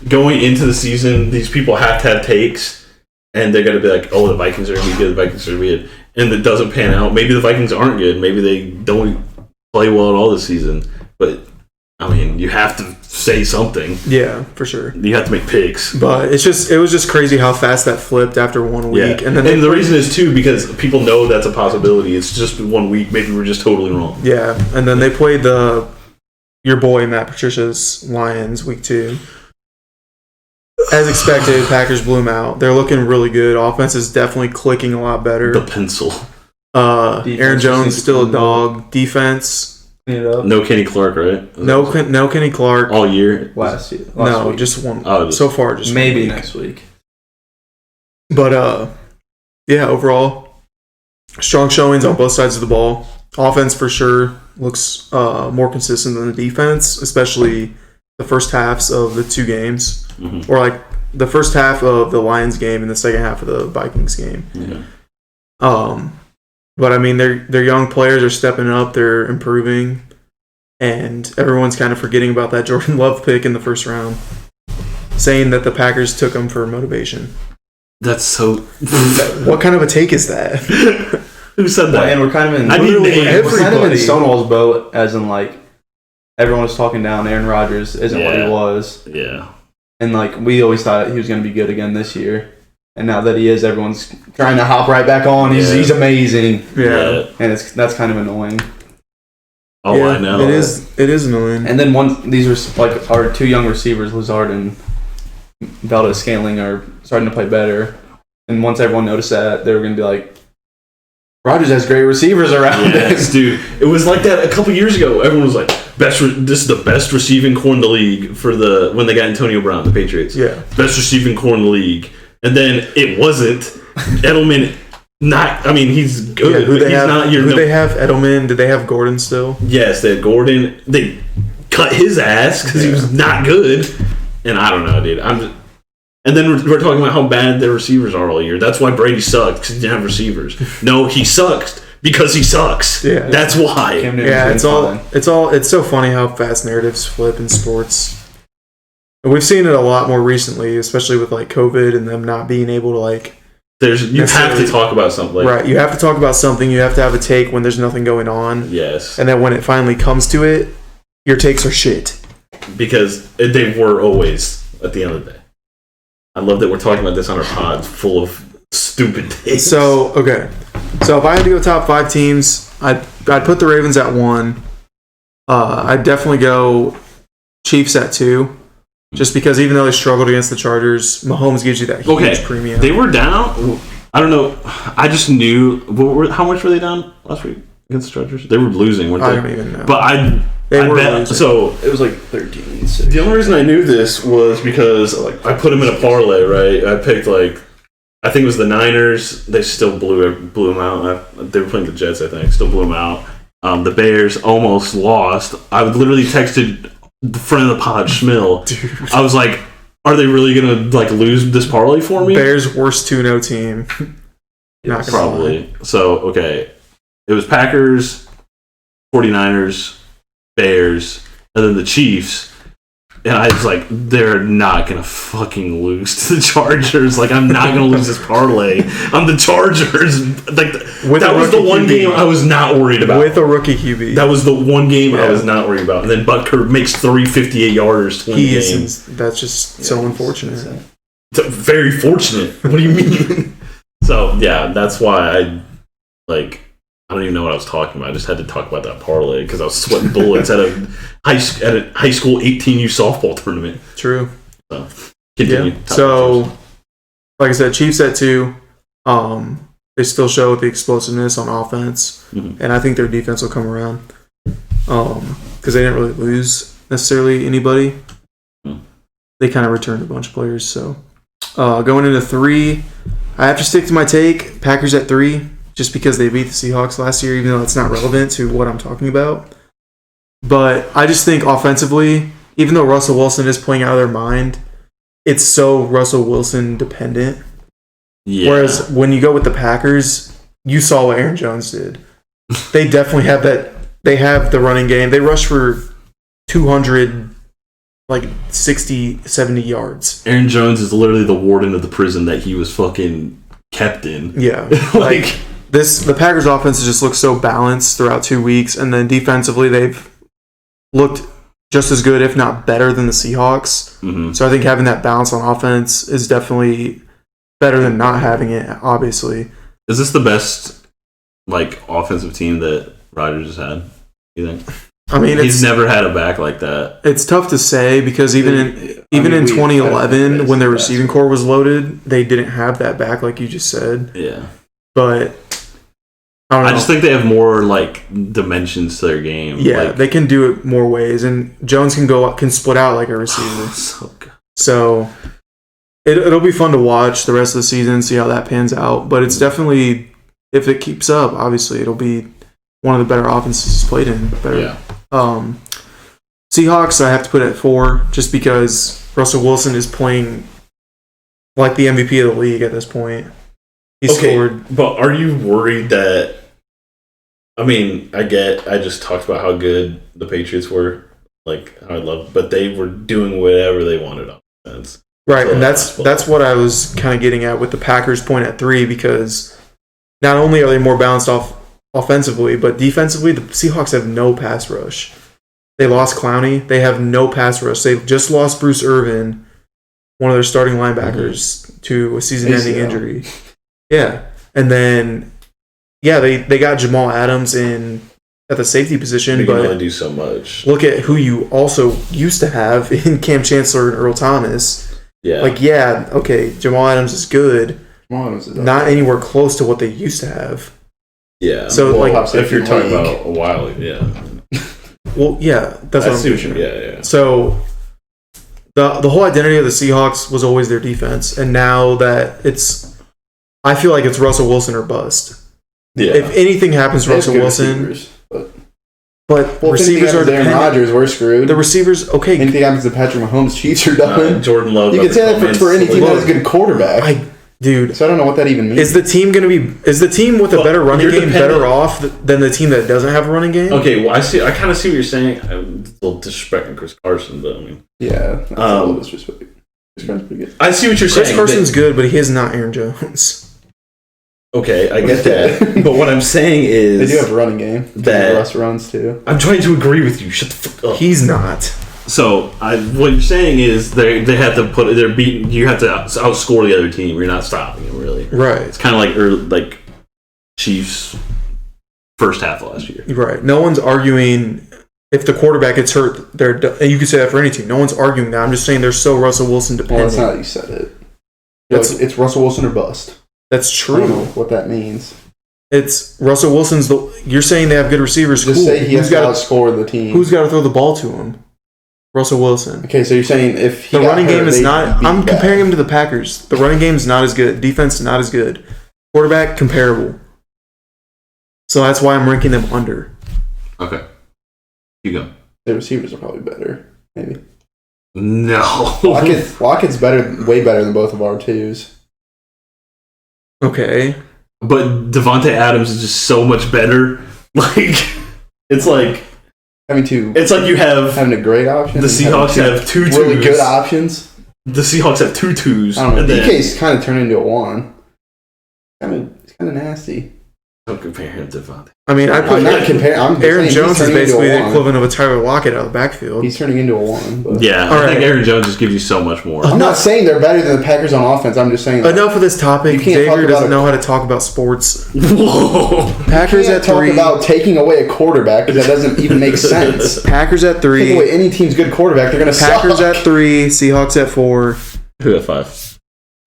going into the season, these people have to have takes, and they're going to be like, "Oh, the Vikings are going to be good. The Vikings are going to be good," and it doesn't pan out. Maybe the Vikings aren't good. Maybe they don't play well at all this season, but. I mean, you have to say something. Yeah, for sure. You have to make picks. But it was just crazy how fast that flipped after 1 week. Yeah. And the reason is, too, because people know that's a possibility. It's just 1 week. Maybe we're just totally wrong. Yeah, and then they played the your boy Matt Patricia's Lions week 2. As expected, Packers blew them out. They're looking really good. Offense is definitely clicking a lot better. The pencil. Aaron Jones still a dog. Defense. No Kenny Clark, right? No Kenny Clark. All year? Last No, week. just one. Oh, so far, just maybe 1 week. next week. But, yeah, overall, strong showings on both sides of the ball. Offense, for sure, looks more consistent than the defense, especially the first halves of the 2 games. Mm-hmm. Or, like, the first half of the Lions game and the second half of the Vikings game. Yeah. But, I mean, their young players are stepping up. They're improving. And everyone's kind of forgetting about that Jordan Love pick in the first round, saying that the Packers took him for motivation. That's so... What kind of a take is that? Who said that? Well, and we're kind of in... We're kind of in Stonewall's boat, as in, like, everyone was talking down Aaron Rodgers isn't what he was. Yeah. And, like, we always thought he was going to be good again this year. And now that he is, everyone's trying to hop right back on. He's amazing. Yeah. And that's kind of annoying. Oh, yeah, I know. It is annoying. And then these are like our 2 young receivers, Lazard and Valdez-Scantling, are starting to play better. And once everyone noticed that, they were going to be like, Rodgers has great receivers around him. Dude. It was like that a couple years ago. Everyone was like, this is the best receiving core in the league when they got Antonio Brown, the Patriots. Yeah. Best receiving core in the league. And then it wasn't. Edelman, he's good. Yeah, who they have? Edelman? Did they have Gordon still? Yes, they had Gordon. They cut his ass because he was not good. And I don't know, dude. And then we're talking about how bad their receivers are all year. That's why Brady sucked, because he didn't have receivers. No, he sucks because he sucks. Yeah. That's why. Yeah, it's so funny how fast narratives flip in sports. And we've seen it a lot more recently, especially with like COVID and them not being able to like. You have to talk about something. Right, you have to talk about something. You have to have a take when there's nothing going on. Yes. And then when it finally comes to it, your takes are shit. Because they were always at the end of the day. I love that we're talking about this on our pod full of stupid takes. So if I had to go top 5 teams, I'd put the Ravens at 1. I'd definitely go Chiefs at 2. Just because even though they struggled against the Chargers, Mahomes gives you that huge premium. They were down. I don't know. I just knew. How much were they down last week against the Chargers? They were losing, weren't they? I don't even know. But I bet. Losing. So it was like 13-6. The only reason I knew this was because I put them in a parlay, right? I picked I think it was the Niners. They still blew them out. They were playing the Jets, I think. Still blew them out. The Bears almost lost. I literally texted the friend of the pod, Schmill. Dude. I was like, are they really going to lose this parlay for me? Bears worst 2-0 team. Not probably. So, okay. It was Packers, 49ers, Bears, and then the Chiefs. And I was like, they're not going to fucking lose to the Chargers. I'm not going to lose this parlay. I'm the Chargers. That was the one game I was not worried about. With a rookie QB. That was the one game I was not worried about. And then Butker makes 3 58-yarders to win the game. That's just so unfortunate. Very fortunate. What do you mean? So, yeah, that's why I don't even know what I was talking about. I just had to talk about that parlay because I was sweating bullets at a high school 18U softball tournament. True. So, continue. Yeah. So, like I said, Chiefs at 2. They still show the explosiveness on offense, and I think their defense will come around because they didn't really lose necessarily anybody. They kind of returned a bunch of players. So, going into 3, I have to stick to my take. Packers at 3. Just because they beat the Seahawks last year, even though it's not relevant to what I'm talking about. But I just think offensively, even though Russell Wilson is playing out of their mind, it's so Russell Wilson dependent. Yeah. Whereas when you go with the Packers, you saw what Aaron Jones did. They definitely have that. They have the running game. They rush for 200, 60, 70 yards. Aaron Jones is literally the warden of the prison that he was fucking kept in. Yeah. The Packers offense just looks so balanced throughout 2 weeks, and then defensively they've looked just as good, if not better, than the Seahawks. Mm-hmm. So I think having that balance on offense is definitely better than not having it, obviously. Is this the best offensive team that Rodgers has had, you think? I mean, he's never had a back like that. It's tough to say because even in 2011, when their receiving core was loaded, they didn't have that back like you just said. Yeah. But I just think they have more like dimensions to their game. Yeah, like, they can do it more ways, and Jones can split out like a receiver. So good. So it'll be fun to watch the rest of the season, see how that pans out. But it's definitely, if it keeps up, obviously it'll be one of the better offenses he's played in. Yeah. Seahawks, I have to put at 4 just because Russell Wilson is playing like the MVP of the league at this point. He scored. But are you worried that? I mean, I just talked about how good the Patriots were, like how I love, but they were doing whatever they wanted on offense. Right, and that's what I was kind of getting at with the Packers point at 3 because not only are they more balanced offensively, but defensively, the Seahawks have no pass rush. They lost Clowney. They have no pass rush. They just lost Bruce Irvin, one of their starting linebackers, to a season-ending injury. Yeah. And then, they got Jamal Adams at the safety position. They but can only do so much. Look at who you also used to have in Cam Chancellor and Earl Thomas. Yeah. Jamal Adams is good. Jamal Adams is not anywhere close to what they used to have. Yeah. So, if you're talking about a while, yeah. Well, yeah, that's what I'm saying. Yeah. So the whole identity of the Seahawks was always their defense, and now that I feel like it's Russell Wilson or bust. Yeah. If anything happens to Russell Wilson, but receivers are Aaron Rodgers, we're screwed. The receivers, okay. Anything happens to Patrick Mahomes, Chiefs are done. Jordan Love. You can say that for any team that has a good quarterback. Dude, so I don't know what that even means. Is the team with a better running game better off than the team that doesn't have a running game? Okay, well, I kind of see what you're saying. I'm a little disrespecting Chris Carson, but I mean, yeah, that's a little disrespect. Chris Carson's pretty good. I see what you're saying. Chris Carson's good, but he is not Aaron Jones. Okay, I get that, but what I'm saying is they do have a running game that Russ runs too. I'm trying to agree with you. Shut the fuck up. He's not. So what you're saying is they have to they're beating. You have to outscore the other team. You're not stopping them really. Right. It's kind of like Chiefs first half last year. Right. No one's arguing if the quarterback gets hurt. And you can say that for any team. No one's arguing that. I'm just saying they're so Russell Wilson dependent. Well, that's not how you said it. It's Russell Wilson or bust. That's true. I don't know what that means. It's Russell Wilson's. You're saying they have good receivers. Just say he has to outscore the team. Who's got to throw the ball to him? Russell Wilson. Okay, so you're saying if the running game is not... I'm comparing him to the Packers. The running game is not as good. Defense not as good. Quarterback, comparable. So that's why I'm ranking them under. Okay. You go. The receivers are probably better, maybe. No. Lockett's way better than both of our twos. Okay. But Devontae Adams is just so much better. It's like... It's like you have having a great option. The Seahawks have two twos. Really good options. The Seahawks have 2 twos. I don't know. DK's kind of turned into a 1. It's kind of nasty. Don't compare him to Devontae. I mean, I'm not comparing. Aaron Jones is basically the equivalent of a Tyler Lockett out of the backfield. He's turning into a 1. But. Yeah, I think Aaron Jones just gives you so much more. I'm not saying they're better than the Packers on offense. I'm just saying. Enough of this topic. Xavier doesn't know how to talk about sports. Whoa. Packers at 3. Talk about taking away a quarterback because that doesn't even make sense. Packers at 3. Take away any team's good quarterback, they're going to suck. Packers at 3. Seahawks at 4. Who at 5?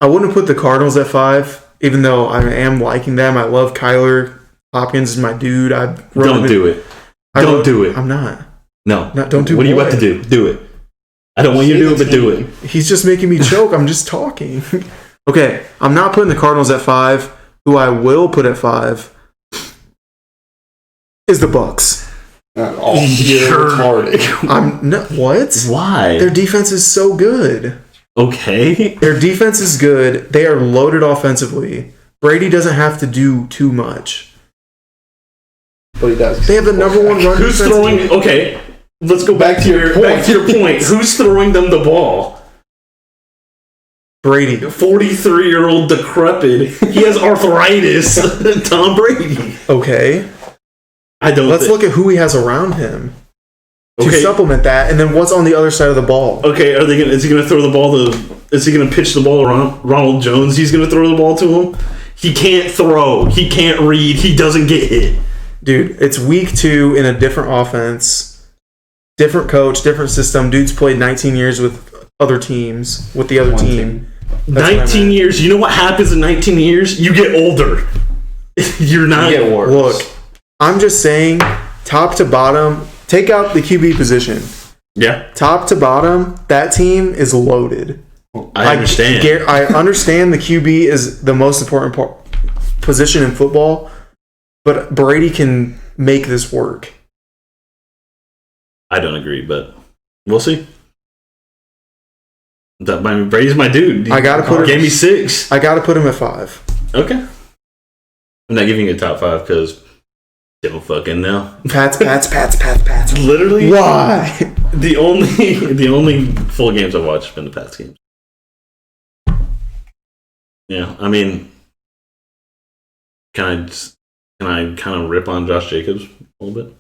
I wouldn't put the Cardinals at 5, even though I am liking them. I love Kyler. Hopkins is my dude. Don't do it. Don't do it. I'm not. No. Don't do it. What are you about to do? Do it. I don't want you to do it, but do it. He's just making me choke. I'm just talking. Okay, I'm not putting the Cardinals at 5. Who I will put at 5 is the Bucks. You're retarded. I'm not. What? Why? Their defense is so good. Okay. Their defense is good. They are loaded offensively. Brady doesn't have to do too much. But he does. They have the number 1 run Who's throwing? Okay, let's go back to your point. Who's throwing them the ball? Brady. 43-year-old decrepit. He has arthritis. Tom Brady. Okay. Let's look at who he has around him to supplement that, and then what's on the other side of the ball. Okay, is he gonna throw the ball to? Is he gonna pitch the ball around Ronald Jones? He's gonna throw the ball to him. He can't throw. He can't read. He doesn't get hit. Dude, it's week 2 in a different offense. different coach, different system. Dude's played 19 years with other teams, with the other team. 19 years. You know what happens in 19 years? You get older. You're not. You get worse. Look, I'm just saying, top to bottom, take out the QB position. Yeah. Top to bottom, that team is loaded. I understand. I understand the QB is the most important position in football, but Brady can make this work. I don't agree, but we'll see. Brady's my dude. I gotta put him. Gave me 6. I gotta put him at 5. Okay. I'm not giving you a top 5 because don't fucking know. Pats. Literally, why? The only full games I've watched have been the Pats games. Yeah, I mean, can I kind of rip on Josh Jacobs a little bit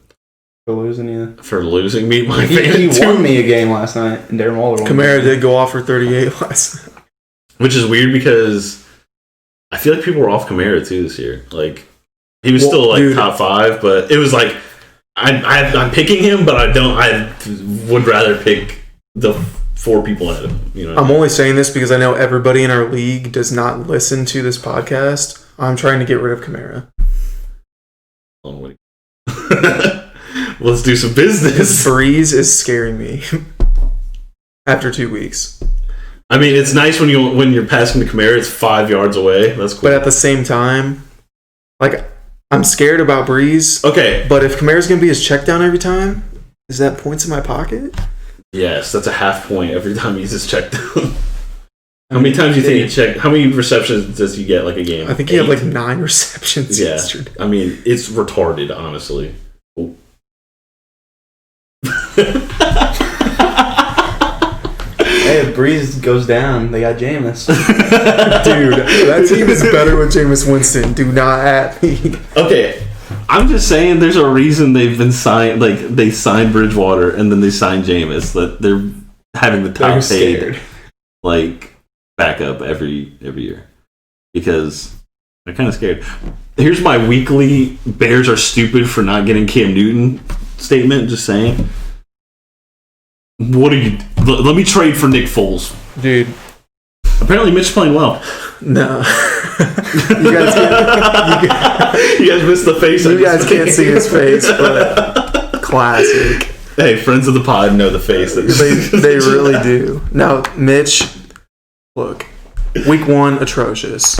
For losing you. for losing me? My He won me a game last night, and Darren Waller won. Kamara did go off for 38 last night. Which is weird because I feel like people were off Kamara too this year. Like he was still like top 5, but it was like I'm picking him, but I would rather pick the 4 people ahead of him. You know, I'm only saying this because I know everybody in our league does not listen to this podcast. I'm trying to get rid of Kamara. Let's do some business. Breeze is scaring me after 2 weeks. I mean, it's nice when you're passing to Kamara, it's 5 yards away. That's cool. But at the same time, like, I'm scared about Breeze. Okay. But if Kamara's going to be his check down every time, is that points in my pocket? Yes, that's a half point every time he's his check down. How many times do you think he checked? How many receptions does he get like a game? I think he had like 9 receptions yesterday. I mean, it's retarded, honestly. Hey, if Breeze goes down, they got Jameis. Dude, that team is better with Jameis Winston. Do not at me. Okay, I'm just saying there's a reason they've been signed. Like, they signed Bridgewater and then they signed Jameis. That they're having the top paid, like, backup every year. Because they're kind of scared. Here's my weekly Bears are stupid for not getting Cam Newton statement. Just saying. What are you... Let me trade for Nick Foles. Dude. Apparently Mitch's playing well. No. You guys missed the face. You guys can't see his face, but classic. Hey, friends of the pod know the face. They really do. No, Mitch, look. Week 1, atrocious.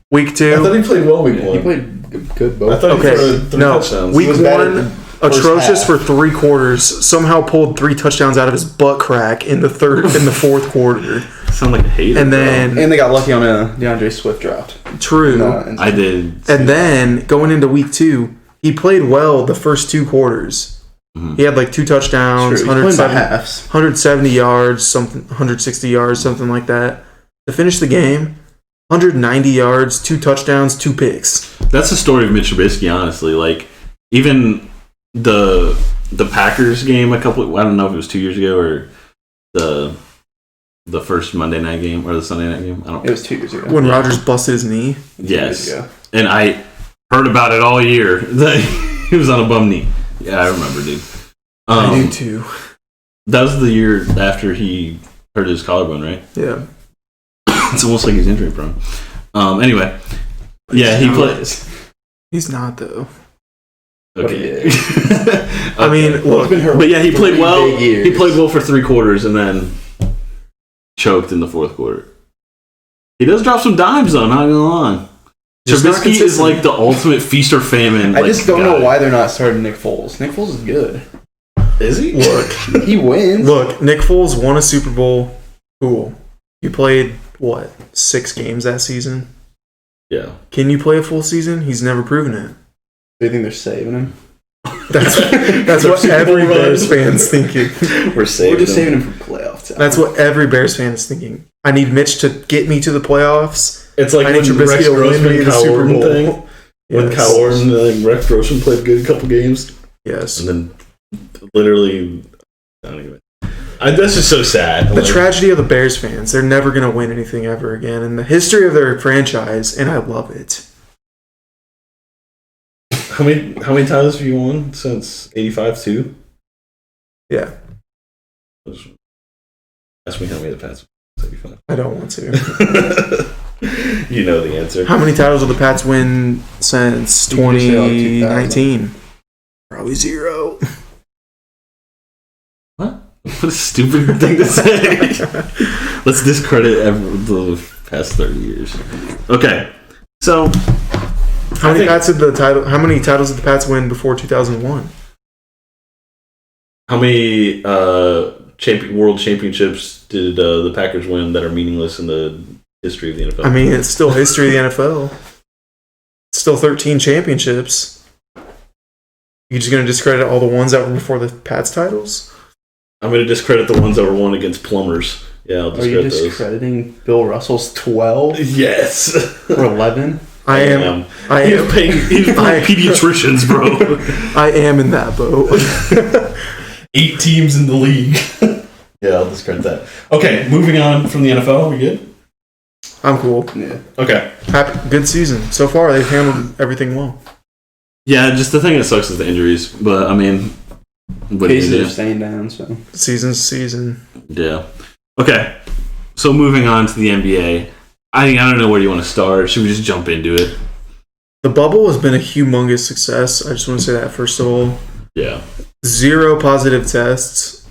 Week 2... I thought he played well week 1. He played good both. I thought he threw 3 touchdowns. Week 1... atrocious for 3 quarters. Somehow pulled 3 touchdowns out of his butt crack in the 4th quarter. Sound like a hater. And then they got lucky on a DeAndre Swift draft. True. I did. And then going into week 2, he played well the first 2 quarters. Mm-hmm. He had like 2 touchdowns, 170 yards, 160 yards, something like that. To finish the game, 190 yards, 2 touchdowns, 2 picks. That's the story of Mitch Trubisky, honestly. Like, even the Packers game I don't know if it was 2 years ago or the first Monday night game or the Sunday night game. It was 2 years ago. When Rodgers busted his knee? Yes. And I heard about it all year. He was on a bum knee. Yeah, I remember, dude. I do too. That was the year after he hurt his collarbone, right? Yeah. It's almost like he's injury prone. Anyway. Yeah, he plays. He's not, though. Okay. I mean, look, but yeah, he played well. He played well for 3 quarters and then choked in the 4th quarter. He does drop some dimes, though. Not gonna lie. Trubisky is like the ultimate feast or famine. I just don't know why they're not starting Nick Foles. Nick Foles is good. Is he? Look, he wins. Look, Nick Foles won a Super Bowl. Cool. You played what, 6 games that season? Yeah. Can you play a full season? He's never proven it. Do you think they're saving him? That's what every Bears fan's thinking. We're just saving him for playoff time. That's what every Bears fan is thinking. I need Mitch to get me to the playoffs. It's like I need Trubisky to win me the Super Bowl thing. When Kyle Orton and Rex Grossman played good a couple games. Yes. And then literally, I don't even. That's just so sad. The tragedy of the Bears fans, they're never going to win anything ever again in the history of their franchise, and I love it. How many times have you won since 85 too? Yeah. Ask me how many of the Pats win. I don't want to. You know the answer. How many titles did the Pats win since 2019? Probably 0. What a stupid thing to say. Let's discredit the past 30 years. Okay, so how many titles did the Pats win before 2001? How many world championships did the Packers win that are meaningless in the history of the NFL? I mean, it's still history of the NFL. It's still 13 championships. You just going to discredit all the ones that were before the Pats titles? I'm going to discredit the ones that were won against plumbers. Yeah, I'll discredit those. Are you discrediting Bill Russell's 12? Yes. Or 11? I am. He's paying pediatricians, bro. I am in that boat. 8 teams in the league. Yeah, I'll discredit that. Okay, moving on from the NFL. Are we good? I'm cool. Yeah. Okay. Good season. So far, they've handled everything well. Yeah, just the thing that sucks is the injuries. But, I mean... Cases are staying down, so... Season's season. Yeah. Okay. So, moving on to the NBA. I don't know where you want to start. Should we just jump into it? The bubble has been a humongous success. I just want to say that, first of all. Yeah. 0 positive tests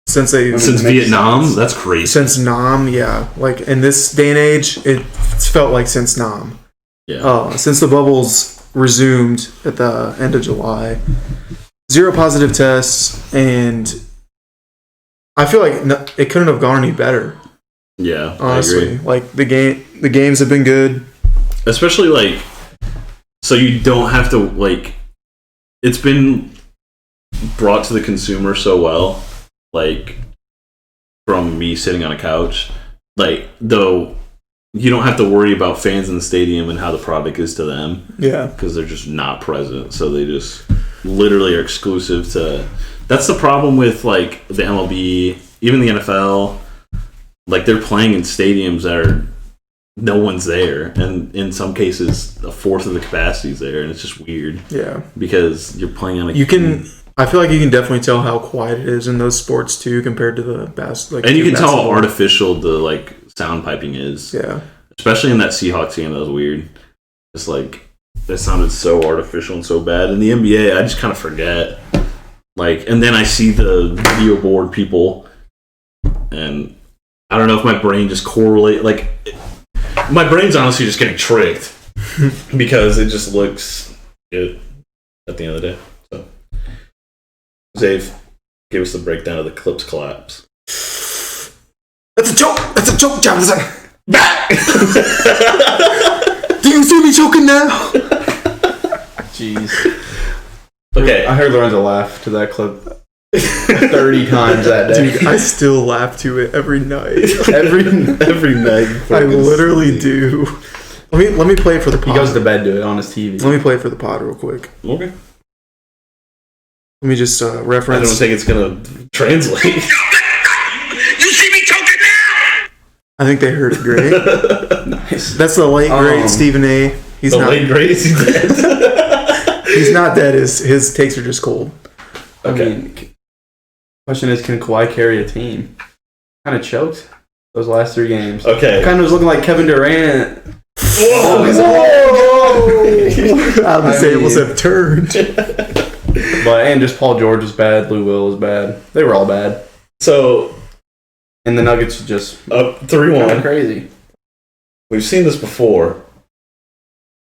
since Vietnam. That's crazy. Since Nam, yeah. Like in this day and age, it's felt like since Nam. Yeah. Since the bubbles resumed at the end of July, 0 positive tests, and I feel like it couldn't have gone any better. Yeah, honestly, I agree. Like the games have been good, especially like so you don't have to like. It's been brought to the consumer so well, like from me sitting on a couch, like though you don't have to worry about fans in the stadium and how the product is to them. Yeah, because they're just not present, so they just literally are exclusive to. That's the problem with like the MLB, even the NFL. Like they're playing in stadiums that are no one's there, and in some cases a fourth of the capacity is there, and it's just weird. Yeah, because you're playing on a. I feel like you can definitely tell how quiet it is in those sports too, compared to the basketball. And you can tell how artificial the like sound piping is. Yeah, especially in that Seahawks game, that was weird. It's like that sounded so artificial and so bad. In the NBA, I just kind of forget. Like, and then I see the video board people, and I don't know if my brain just correlate. Like, my brain's honestly just getting tricked because it just looks good at the end of the day. So, Zave, give us the breakdown of the Clips collapse. That's a joke. That's a joke, John. It's like, back. Do you see me choking now? Jeez. Okay. I heard Lorenzo laugh to that clip 30 times that day. Dude, I still laugh to it every night. every night. I literally do. Let me play it for the pod. He goes to bed to it on his TV. Let me play it for the pod real quick. Okay. Let me just reference. I don't think it's going to translate. You see me choking now? I think they heard it great. Nice. That's the late great Stephen A. He's not late great. He's dead. He's not dead. His takes are just cold. Okay. I mean, question is, can Kawhi carry a team? Kind of choked those last 3 games. Okay. Kind of was looking like Kevin Durant. Whoa! How the tables have turned. And just Paul George was bad. Lou Will was bad. They were all bad. So, and the Nuggets were just up 3-1. Crazy. We've seen this before.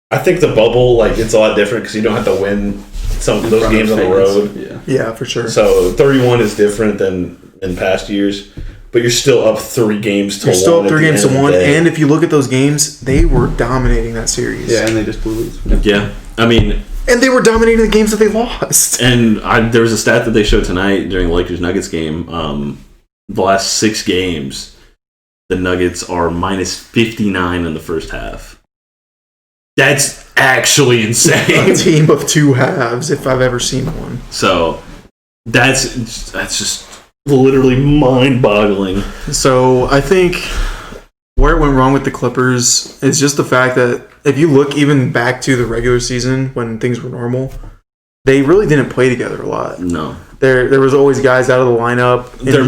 I think the bubble, like, it's a lot different because you don't have to win some of those games on the road. Yeah, for sure. So 31 is different than in past years, but you're still up 3 games to 1. You're still up 3 games to 1, and if you look at those games, they were dominating that series. Yeah, and they just blew leads. Yeah, I mean, and they were dominating the games that they lost. And there was a stat that they showed tonight during the Lakers-Nuggets game. The last 6 games, the Nuggets are minus 59 in the first half. That's actually insane. A team of 2 halves, if I've ever seen one. So that's just literally mind-boggling. So I think where it went wrong with the Clippers is just the fact that if you look even back to the regular season when things were normal, they really didn't play together a lot. No. There was always guys out of the lineup. Their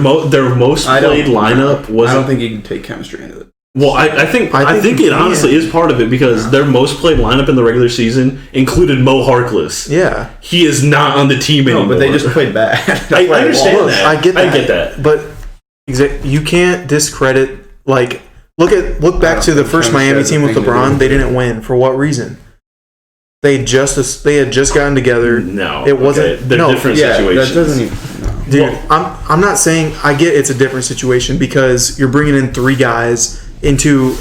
most played lineup was. I don't think you can take chemistry into it. Well, I think it honestly is part of it because their most played lineup in the regular season included Mo Harkless. Yeah, he is not on the team anymore. But they just played bad. I understand that. I get that. But you can't discredit. Like, look back to the first Miami team with LeBron. They didn't win for what reason? They had just gotten together. No, it wasn't. They're different situations. That doesn't even. No. Dude, I'm not saying I get it's a different situation because you're bringing in two guys into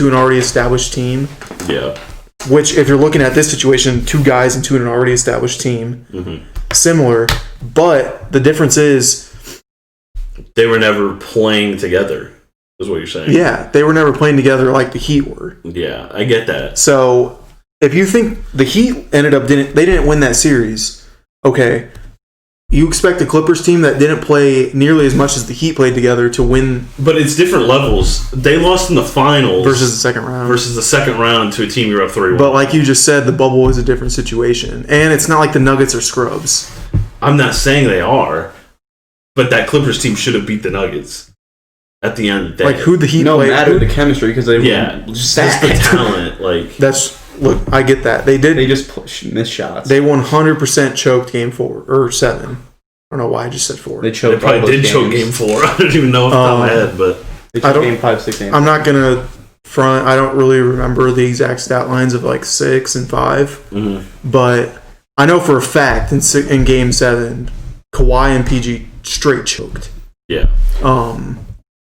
an already established team. Yeah. Which, if you're looking at this situation, 2 guys into an already established team, similar. But the difference is they were never playing together. Is what you're saying? Yeah, they were never playing together like the Heat were. Yeah, I get that. So if you think the Heat didn't win that series, okay. You expect the Clippers team that didn't play nearly as much as the Heat played together to win. But it's different levels. They lost in the finals. Versus the second round. To a team you're up 3-1. But like you just said, the bubble is a different situation. And it's not like the Nuggets are scrubs. I'm not saying they are. But that Clippers team should have beat the Nuggets at the end of the day. Like who the Heat played. Mattered the chemistry because they were just the talent. Like Look, I get that. They just missed shots. They 100% choked game 4 or 7. I don't know why I just said 4. They probably did choke game 4. I don't even know off the top of my head, but they choked game 5, 6 games. I'm not gonna front. I don't really remember the exact stat lines of like 6 and 5, but I know for a fact in game 7, Kawhi and PG straight choked. Yeah.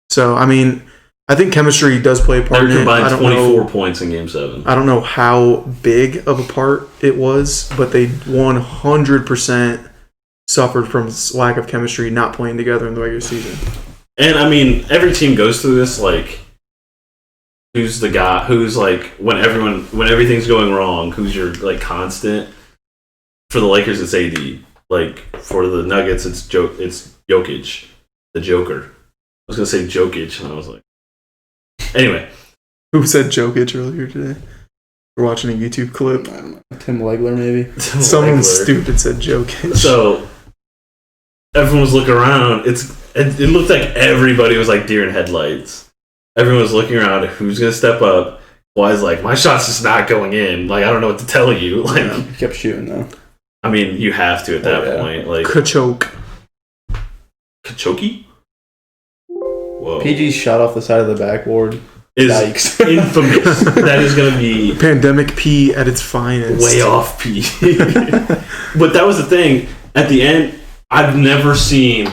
So I mean, I think chemistry does play a part in it. Combined 24 points in Game 7. I don't know how big of a part it was, but they 100% suffered from lack of chemistry, not playing together in the regular season. And I mean, every team goes through this. Like, who's the guy? Who's like when everything's going wrong? Who's your like constant? For the Lakers, it's AD. Like for the Nuggets, it's Jokic, the Joker. I was gonna say Jokic, and I was like. Anyway. Who said Jokic earlier today? We're watching a YouTube clip. I don't know. Tim Legler, maybe? Someone stupid said Jokic. So, everyone was looking around. It looked like everybody was like deer in headlights. Everyone was looking around at who's going to step up. Kawhi's like, my shot's just not going in. Like, I don't know what to tell you. Like, he kept shooting, though. I mean, you have to at that point. Like Kachoke. Kachoke? Whoa. PG's shot off the side of the backboard is infamous. That is going to be pandemic P at its finest. Way off P. But that was the thing. At the end, I've never seen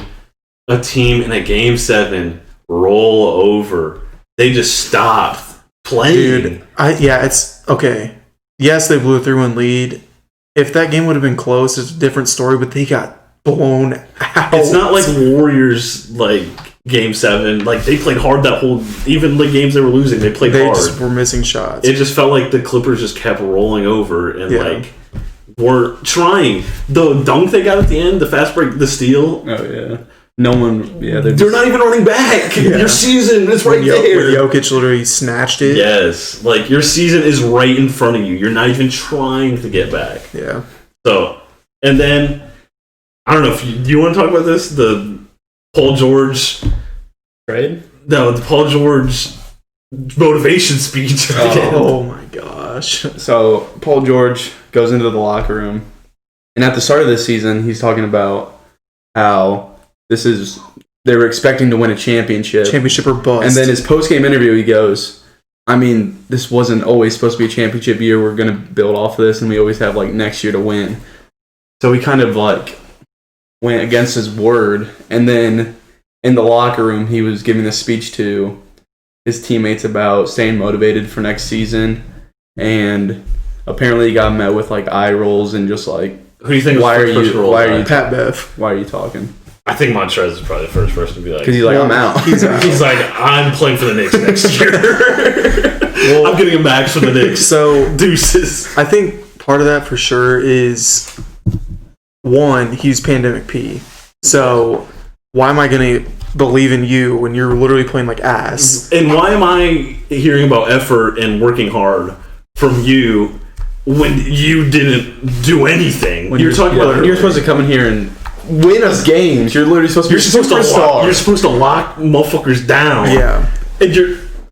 a team in a Game 7 roll over. They just stopped playing. Dude, it's okay. Yes, they blew a 3-1 lead. If that game would have been close, it's a different story, but they got blown out. It's not like Warriors, like, Game 7, like they played hard that whole. Even the games they were losing, they played hard. They just were missing shots. It just felt like the Clippers just kept rolling over and like were trying. The dunk they got at the end, the fast break, the steal. Oh yeah, no one. Yeah, they're not even running back. Yeah. Your season is right there. Jokic literally snatched it. Yes, like your season is right in front of you. You're not even trying to get back. Yeah. So, and then I don't know if do you want to talk about this? The Paul George trade? No, the Paul George motivation speech. Oh my gosh. So Paul George goes into the locker room, and at the start of this season, he's talking about how they were expecting to win a championship or bust. And then his post-game interview, he goes, I mean, this wasn't always supposed to be a championship year. We're going to build off of this, and we always have like next year to win. So he kind of like went against his word, and then in the locker room he was giving a speech to his teammates about staying motivated for next season, and apparently he got met with like eye rolls and just like, who do you think why are you Pat Bev, why are you talking? I think Montrez is probably the first person to be like, because he's like, I'm out. He's like, I'm playing for the Knicks next year. I'm getting a max for the Knicks. So deuces. I think part of that for sure is one, he's pandemic P. So why am I going to believe in you when you're literally playing like ass? And why am I hearing about effort and working hard from you when you didn't do anything? You're talking about you're supposed to come in here and win us games. You're literally supposed to be superstar. You're supposed to lock motherfuckers down. Yeah. And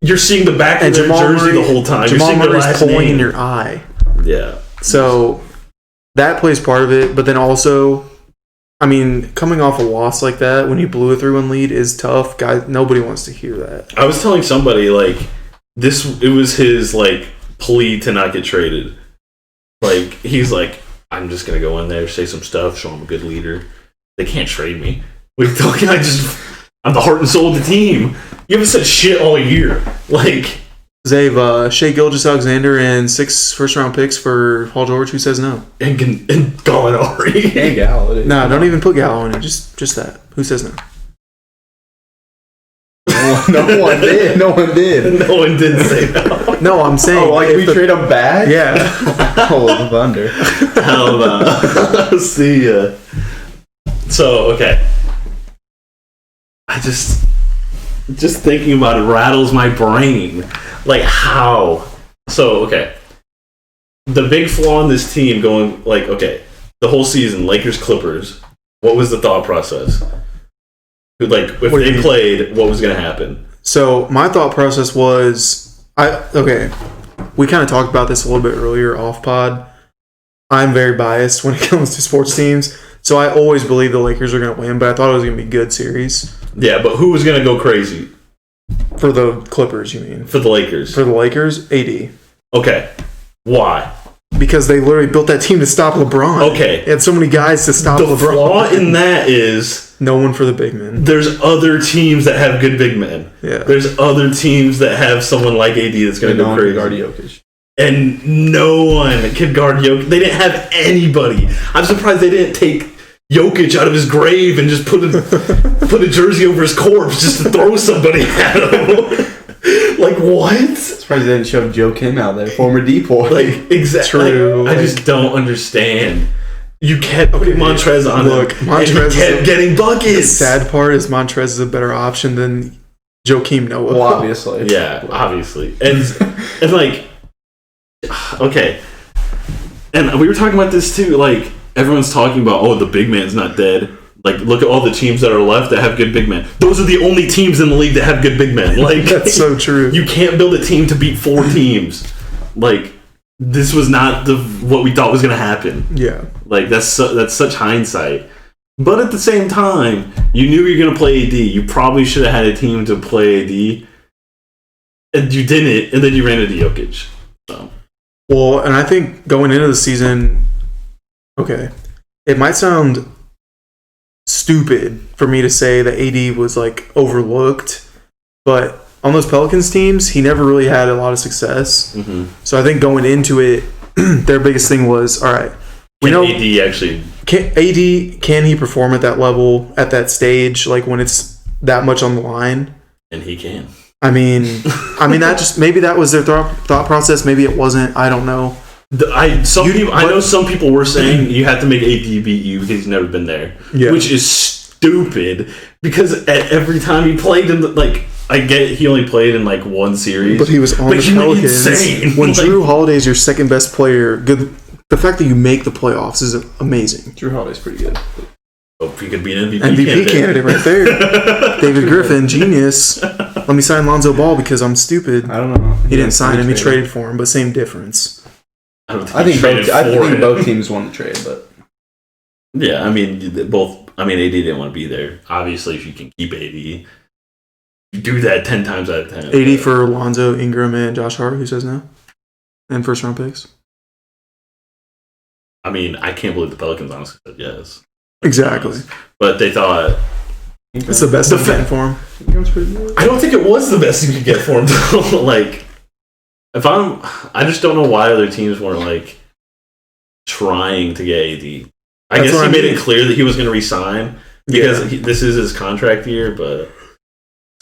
you're seeing the back of their jersey the whole time. Jamal you're seeing Murray's pulling in your eye. Yeah. So that plays part of it, but then also, I mean, coming off a loss like that when you blew a 3-1 lead is tough. Guys, nobody wants to hear that. I was telling somebody like it was his like plea to not get traded. Like he's like, I'm just gonna go in there, say some stuff, show I'm a good leader. They can't trade me. I'm the heart and soul of the team. You haven't said shit all year. Like Zave, Shea Gilgeous-Alexander and 6 first-round picks for Paul George. Who says no? And Gallinari. And Gallo. No, don't even put Gallo in it. Just that. Who says no? No one did. No one did say no. No, I'm saying. Oh, like we trade them back? Yeah. Oh, the Thunder. Hell no. See ya. So, okay. I just thinking about it rattles my brain. Like, how? So, okay. The big flaw in this team going, like, okay, the whole season, Lakers, Clippers, what was the thought process? Like, if they played, what was going to happen? So, my thought process was, we kind of talked about this a little bit earlier off pod. I'm very biased when it comes to sports teams, so I always believe the Lakers are going to win, but I thought it was going to be a good series. Yeah, but who was going to go crazy? For the Clippers, you mean? For the Lakers. For the Lakers, AD. Okay. Why? Because they literally built that team to stop LeBron. Okay. They had so many guys to stop LeBron. The flaw in that is... No one for the big men. There's other teams that have good big men. Yeah. There's other teams that have someone like AD that's going to go crazy. Guard Jokic. And no one could guard Jokic. They didn't have anybody. I'm surprised they didn't take Jokic out of his grave and just put a jersey over his corpse just to throw somebody at him. Like, what? Surprised they didn't shove Joe Kim out there, former D-boy. Like, exactly. True. I just don't understand. You kept putting Montrez on him. Montrez and he kept getting buckets. The sad part is Montrez is a better option than Joakim Noah. Well, obviously. Yeah, obviously. And like, okay. And we were talking about this too. Like, everyone's talking about, the big man's not dead. Like, look at all the teams that are left that have good big men. Those are the only teams in the league that have good big men. Like, that's so true. You can't build a team to beat 4 teams. Like, this was not what we thought was going to happen. Yeah. Like, that's such hindsight. But at the same time, you knew you were going to play AD. You probably should have had a team to play AD. And you didn't, and then you ran into Jokic. So. Well, and I think going into the season, it might sound stupid for me to say that AD was, like, overlooked, but on those Pelicans teams, he never really had a lot of success. Mm-hmm. So I think going into it, their biggest thing was, all right, we know AD actually... can he perform at that level, at that stage, like when it's that much on the line? And he can. I mean that just maybe that was their thought process. Maybe it wasn't. I don't know. I know some people were saying you have to make AD beat you because he's never been there, which is stupid. Because at every time he played in I get he only played in like one series, but he was on the Pelicans. Insane. When Drew Holiday's your second best player, the fact that you make the playoffs is amazing. Drew Holiday's pretty good. Oh, he could be an MVP candidate right there. David Griffin, genius. Let me sign Lonzo Ball because I'm stupid. I don't know. He didn't sign him. He traded for him, but same difference. I think both teams won the trade, but yeah, I mean AD didn't want to be there. Obviously, if you can keep AD, you do that 10 times out of 10. 80 for Lonzo, Ingram, and Josh Hart. Who says no? And first round picks. I mean, I can't believe the Pelicans honestly said yes. Exactly. But they thought it's the best you can get for him. I don't think it was the best you could get for him. Like, I just don't know why other teams weren't like trying to get AD. I guess he made it clear that he was going to resign because this is his contract year. But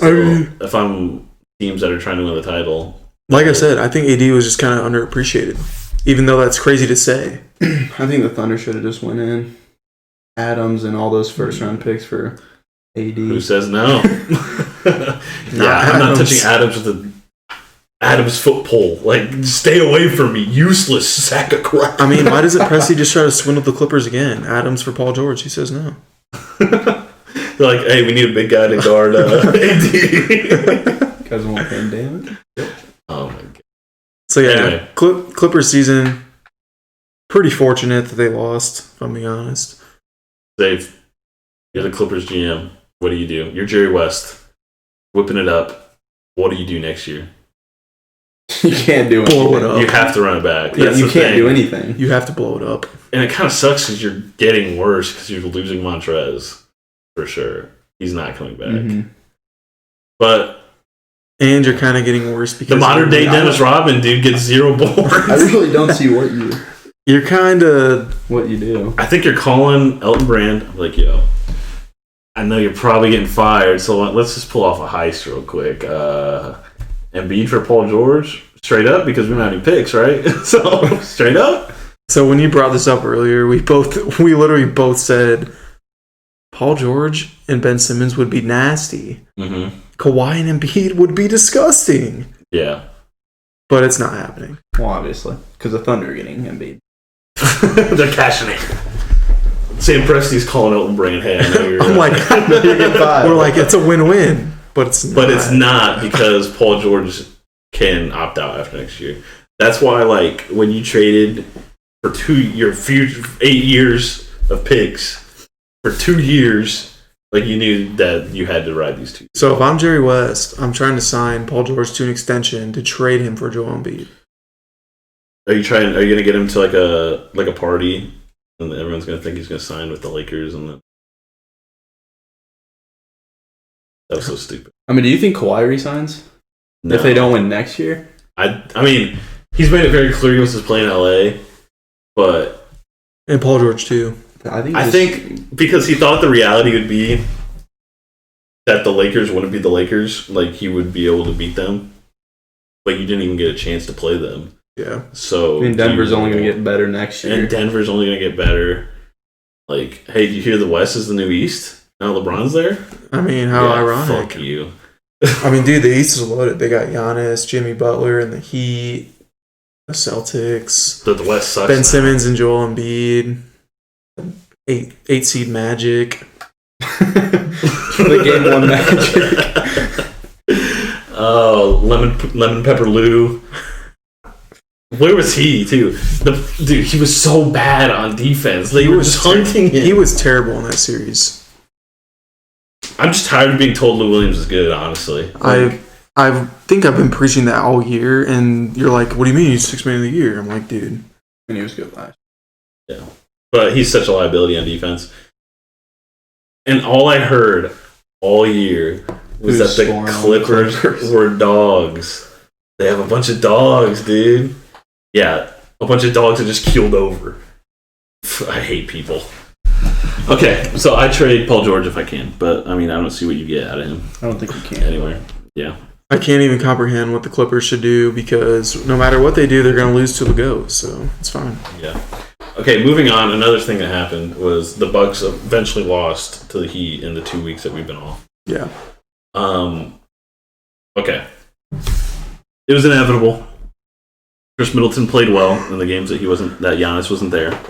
if I'm teams that are trying to win the title, like I said, I think AD was just kind of underappreciated, even though that's crazy to say. I think the Thunder should have just went in Adams and all those first round picks for AD. Who says no? I'm not touching Adams with the Adams foot pole. Like, stay away from me, useless sack of crap. I mean, why doesn't Presti just try to swindle the Clippers again? Adams for Paul George. He says no. They're like, hey, we need a big guy to guard AD. Guys want him, damn it. Oh my god. So yeah, anyway. Clippers season, pretty fortunate that they lost, if I'm being honest. Dave, you're the Clippers GM. What do? You're Jerry West, whipping it up. What do you do next year? You can't do anything. Blow it up. You have to run it back. Yeah, you can't do anything. You have to blow it up. And it kind of sucks because you're getting worse because you're losing Montrez, for sure. He's not coming back. Mm-hmm. But... And you're kind of getting worse because... The modern-day Dennis Rodman, dude, gets 0 boards. I really don't see what you... You're kind of... What you do. I think you're calling Elton Brand, like, yo, I know you're probably getting fired, so let's just pull off a heist real quick. Embiid for Paul George, straight up, because we don't have any picks, right? So, straight up. So when you brought this up earlier, we literally both said Paul George and Ben Simmons would be nasty. Mm-hmm. Kawhi and Embiid would be disgusting. Yeah. But it's not happening. Well, obviously, because the Thunder are getting Embiid. They're cashing it. Sam Presti's calling Elton Brand, hey, I know you're... I'm like, we're like, it's a win-win. But it's not. But it's not because Paul George can opt out after next year. That's why, like, when you traded for your future 8 years of picks for 2 years, like, you knew that you had to ride these 2. So if I'm Jerry West, I'm trying to sign Paul George to an extension to trade him for Joel Embiid. Are you going to get him to like a party, and everyone's going to think he's going to sign with the Lakers, and then that was so stupid. I mean, do you think Kawhi resigns? No. If they don't win next year? I mean, he's made it very clear he wants to play in LA, but... And Paul George, too. I think because he thought the reality would be that the Lakers wouldn't be the Lakers, like, he would be able to beat them, but you didn't even get a chance to play them. Yeah. So... I mean, Denver's only going to get better next year. And Denver's only going to get better. Like, hey, do you hear the West is the new East? Now LeBron's there? I mean, how ironic. Fuck you. I mean, dude, the East is loaded. They got Giannis, Jimmy Butler, and the Heat, the Celtics. The West sucks. Ben Simmons and Joel Embiid. 8 seed Magic. The game 1 Magic. Oh, lemon pepper Lou. Where was he, too? Dude, he was so bad on defense. They were just hunting him. He was terrible in that series. I'm just tired of being told Lou Williams is good, honestly. I think I've been preaching that all year, and you're like, what do you mean he's 6th man of the year? I'm like, dude. And he was good last. Yeah. But he's such a liability on defense. And all I heard all year was that the Clippers were dogs. They have a bunch of dogs, dude. Yeah, a bunch of dogs that just keeled over. I hate people. Okay, so I trade Paul George if I can, but I mean, I don't see what you get out of him. I don't think you can. Anywhere. Yeah. I can't even comprehend what the Clippers should do because no matter what they do, they're going to lose to the GOAT, so it's fine. Yeah. Okay, moving on. Another thing that happened was the Bucks eventually lost to the Heat in the 2 weeks that we've been off. Yeah. Okay. It was inevitable. Chris Middleton played well in the games that Giannis wasn't there.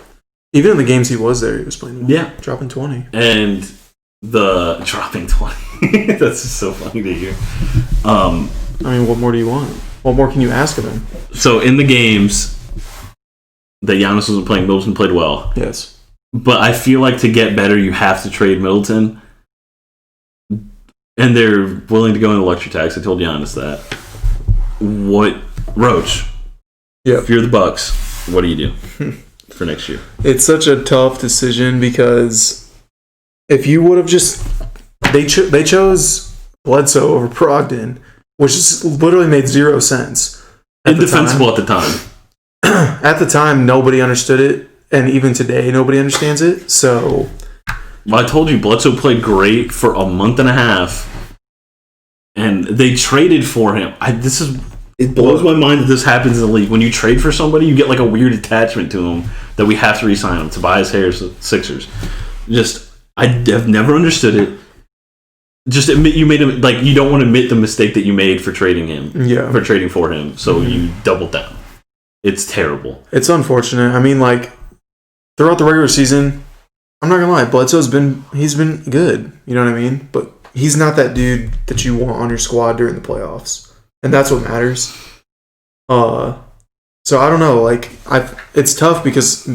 Even in the games he was there, he was playing well. Yeah. Dropping 20. And the dropping 20. That's just so funny to hear. I mean, what more do you want? What more can you ask of him? So in the games that Giannis wasn't playing, Middleton played well. Yes. But I feel like to get better, you have to trade Middleton. And they're willing to go into luxury tax. I told Giannis that. Roach. Yeah. If you're the Bucks, what do you do for next year? It's such a tough decision because if you would have just they chose Bledsoe over Brogdon, which just literally made 0 sense. Indefensible at the time. At the time, nobody understood it, and even today, nobody understands it. So, well, I told you, Bledsoe played great for a month and a half, and they traded for him. It blows my mind that this happens in the league. When you trade for somebody, you get like a weird attachment to them that we have to re-sign them. Tobias Harris, Sixers. I have never understood it. Just admit you made him, like, you don't want to admit the mistake that you made for trading him. Yeah. For trading for him. So you doubled down. It's terrible. It's unfortunate. I mean, like, throughout the regular season, I'm not gonna lie, Bledsoe's been good. You know what I mean? But he's not that dude that you want on your squad during the playoffs, and that's what matters. So I don't know. Like it's tough because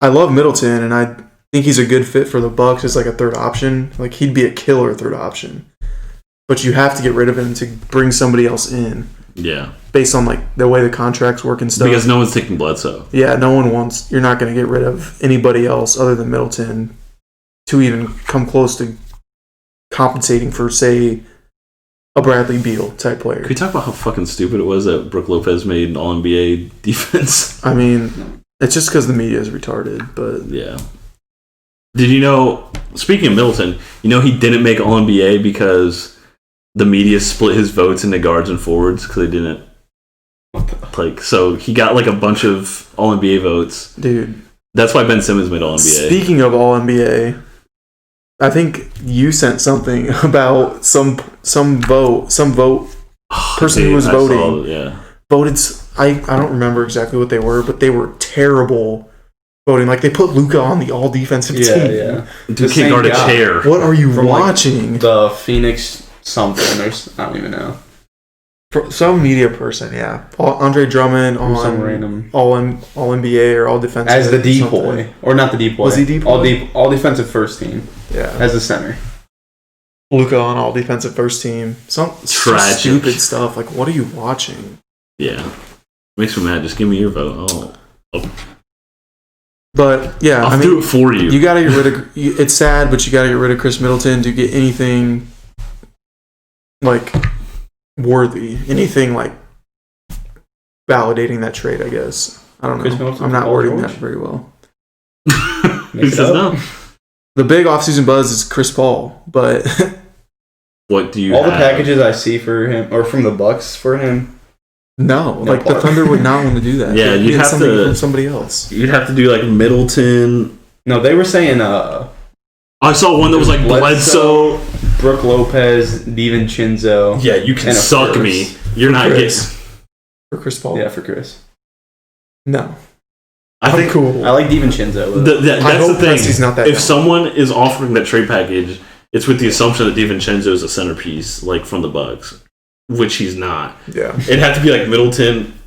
I love Middleton, and I think he's a good fit for the Bucks as like a third option. Like he'd be a killer third option, but you have to get rid of him to bring somebody else in. Yeah. Based on like the way the contracts work and stuff. Because no one's taking Bledsoe. Yeah, no one wants. You're not going to get rid of anybody else other than Middleton to even come close to compensating for, say, a Bradley Beal type player. Can we talk about how fucking stupid it was that Brook Lopez made All-NBA defense? I mean, it's just because the media is retarded, but... Yeah. Did you know, speaking of Middleton, you know he didn't make All-NBA because the media split his votes into guards and forwards because they didn't... Like, so he got like a bunch of All-NBA votes. Dude. That's why Ben Simmons made All-NBA. Speaking of All-NBA... I think you sent something about some vote person who was voting voted. I don't remember exactly what they were, but they were terrible voting. Like they put Luka on the all defensive team. Yeah. Dude can't guard a chair. What are you watching? Like the Phoenix something. I don't even know. Some media person, yeah. Andre Drummond on some random all NBA or all defensive as the D-boy, or not the D-boy. Was he D-boy? All defensive first team. Yeah, as the center. Luka on all defensive first team. Some stupid stuff. Like, what are you watching? Yeah, makes me mad. Just give me your vote. Oh. But yeah, I'll do it for you. You gotta get rid of. It's sad, but you gotta get rid of Chris Middleton to get anything like worthy, anything like validating that trade. I guess I don't know. I'm not wording that very well. Mix it up. The big offseason buzz is Chris Paul, but what do you? All the packages I see for him, or from the Bucks for him. No, like the Thunder would not want to do that. Yeah, you'd have to from somebody else. You'd have to do like Middleton. No, they were saying. I saw one that was like Bledsoe, Brook Lopez, DiVincenzo. Yeah, you can suck me. You're not getting for Chris Paul. Yeah, for Chris. No. I think cool. I like DiVincenzo. That's the thing. He's not that if someone is offering that trade package, it's with the assumption that DiVincenzo is a centerpiece, like from the Bucks, which he's not. Yeah, it'd have to be like Middleton.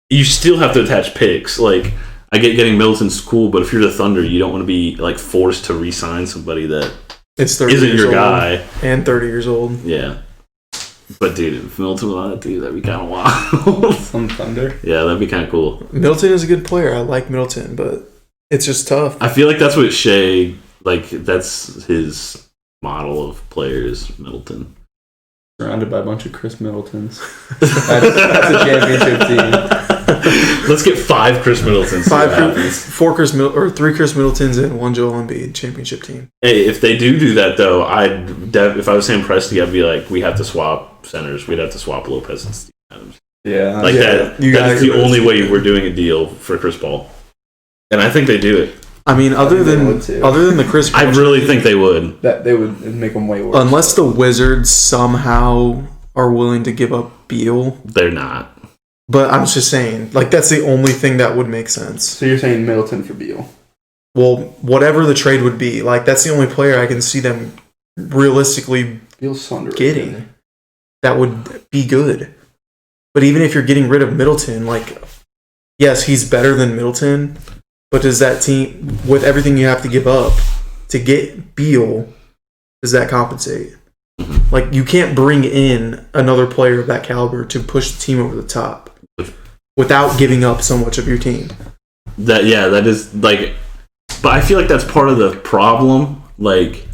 You still have to attach picks. Like I get getting Middleton's cool, but if you're the Thunder, you don't want to be like forced to re-sign somebody that isn't your guy and 30 years old. Yeah. But dude, if Middleton was on that team, that'd be kind of wild. Some Thunder. Yeah, that'd be kind of cool. Middleton is a good player. I like Middleton, but it's just tough. I feel like that's what Shea, like, that's his model of players, Middleton. Surrounded by a bunch of Chris Middletons. That's a championship team. Let's get 5 Chris Middletons. 3 Chris Middletons and 1 Joel Embiid championship team. Hey, if they do that though, if I was Sam Presti, I'd be like, we have to swap centers. We'd have to swap Lopez and Steve Adams. Yeah, like that. That's the only way we're doing a deal for Chris Paul, and I think they do it. I mean, other than the Chris Paul, I really think they would. That they would make them way worse. Unless the Wizards somehow are willing to give up Beal, they're not. But I'm just saying, like, that's the only thing that would make sense. So you're saying Middleton for Beal? Well, whatever the trade would be, like, that's the only player I can see them realistically getting that would be good. But even if you're getting rid of Middleton, like, yes, he's better than Middleton, but does that team, with everything you have to give up to get Beal, does that compensate? Like, you can't bring in another player of that caliber to push the team over the top without giving up so much of your team. That is like, but I feel like that's part of the problem. Like,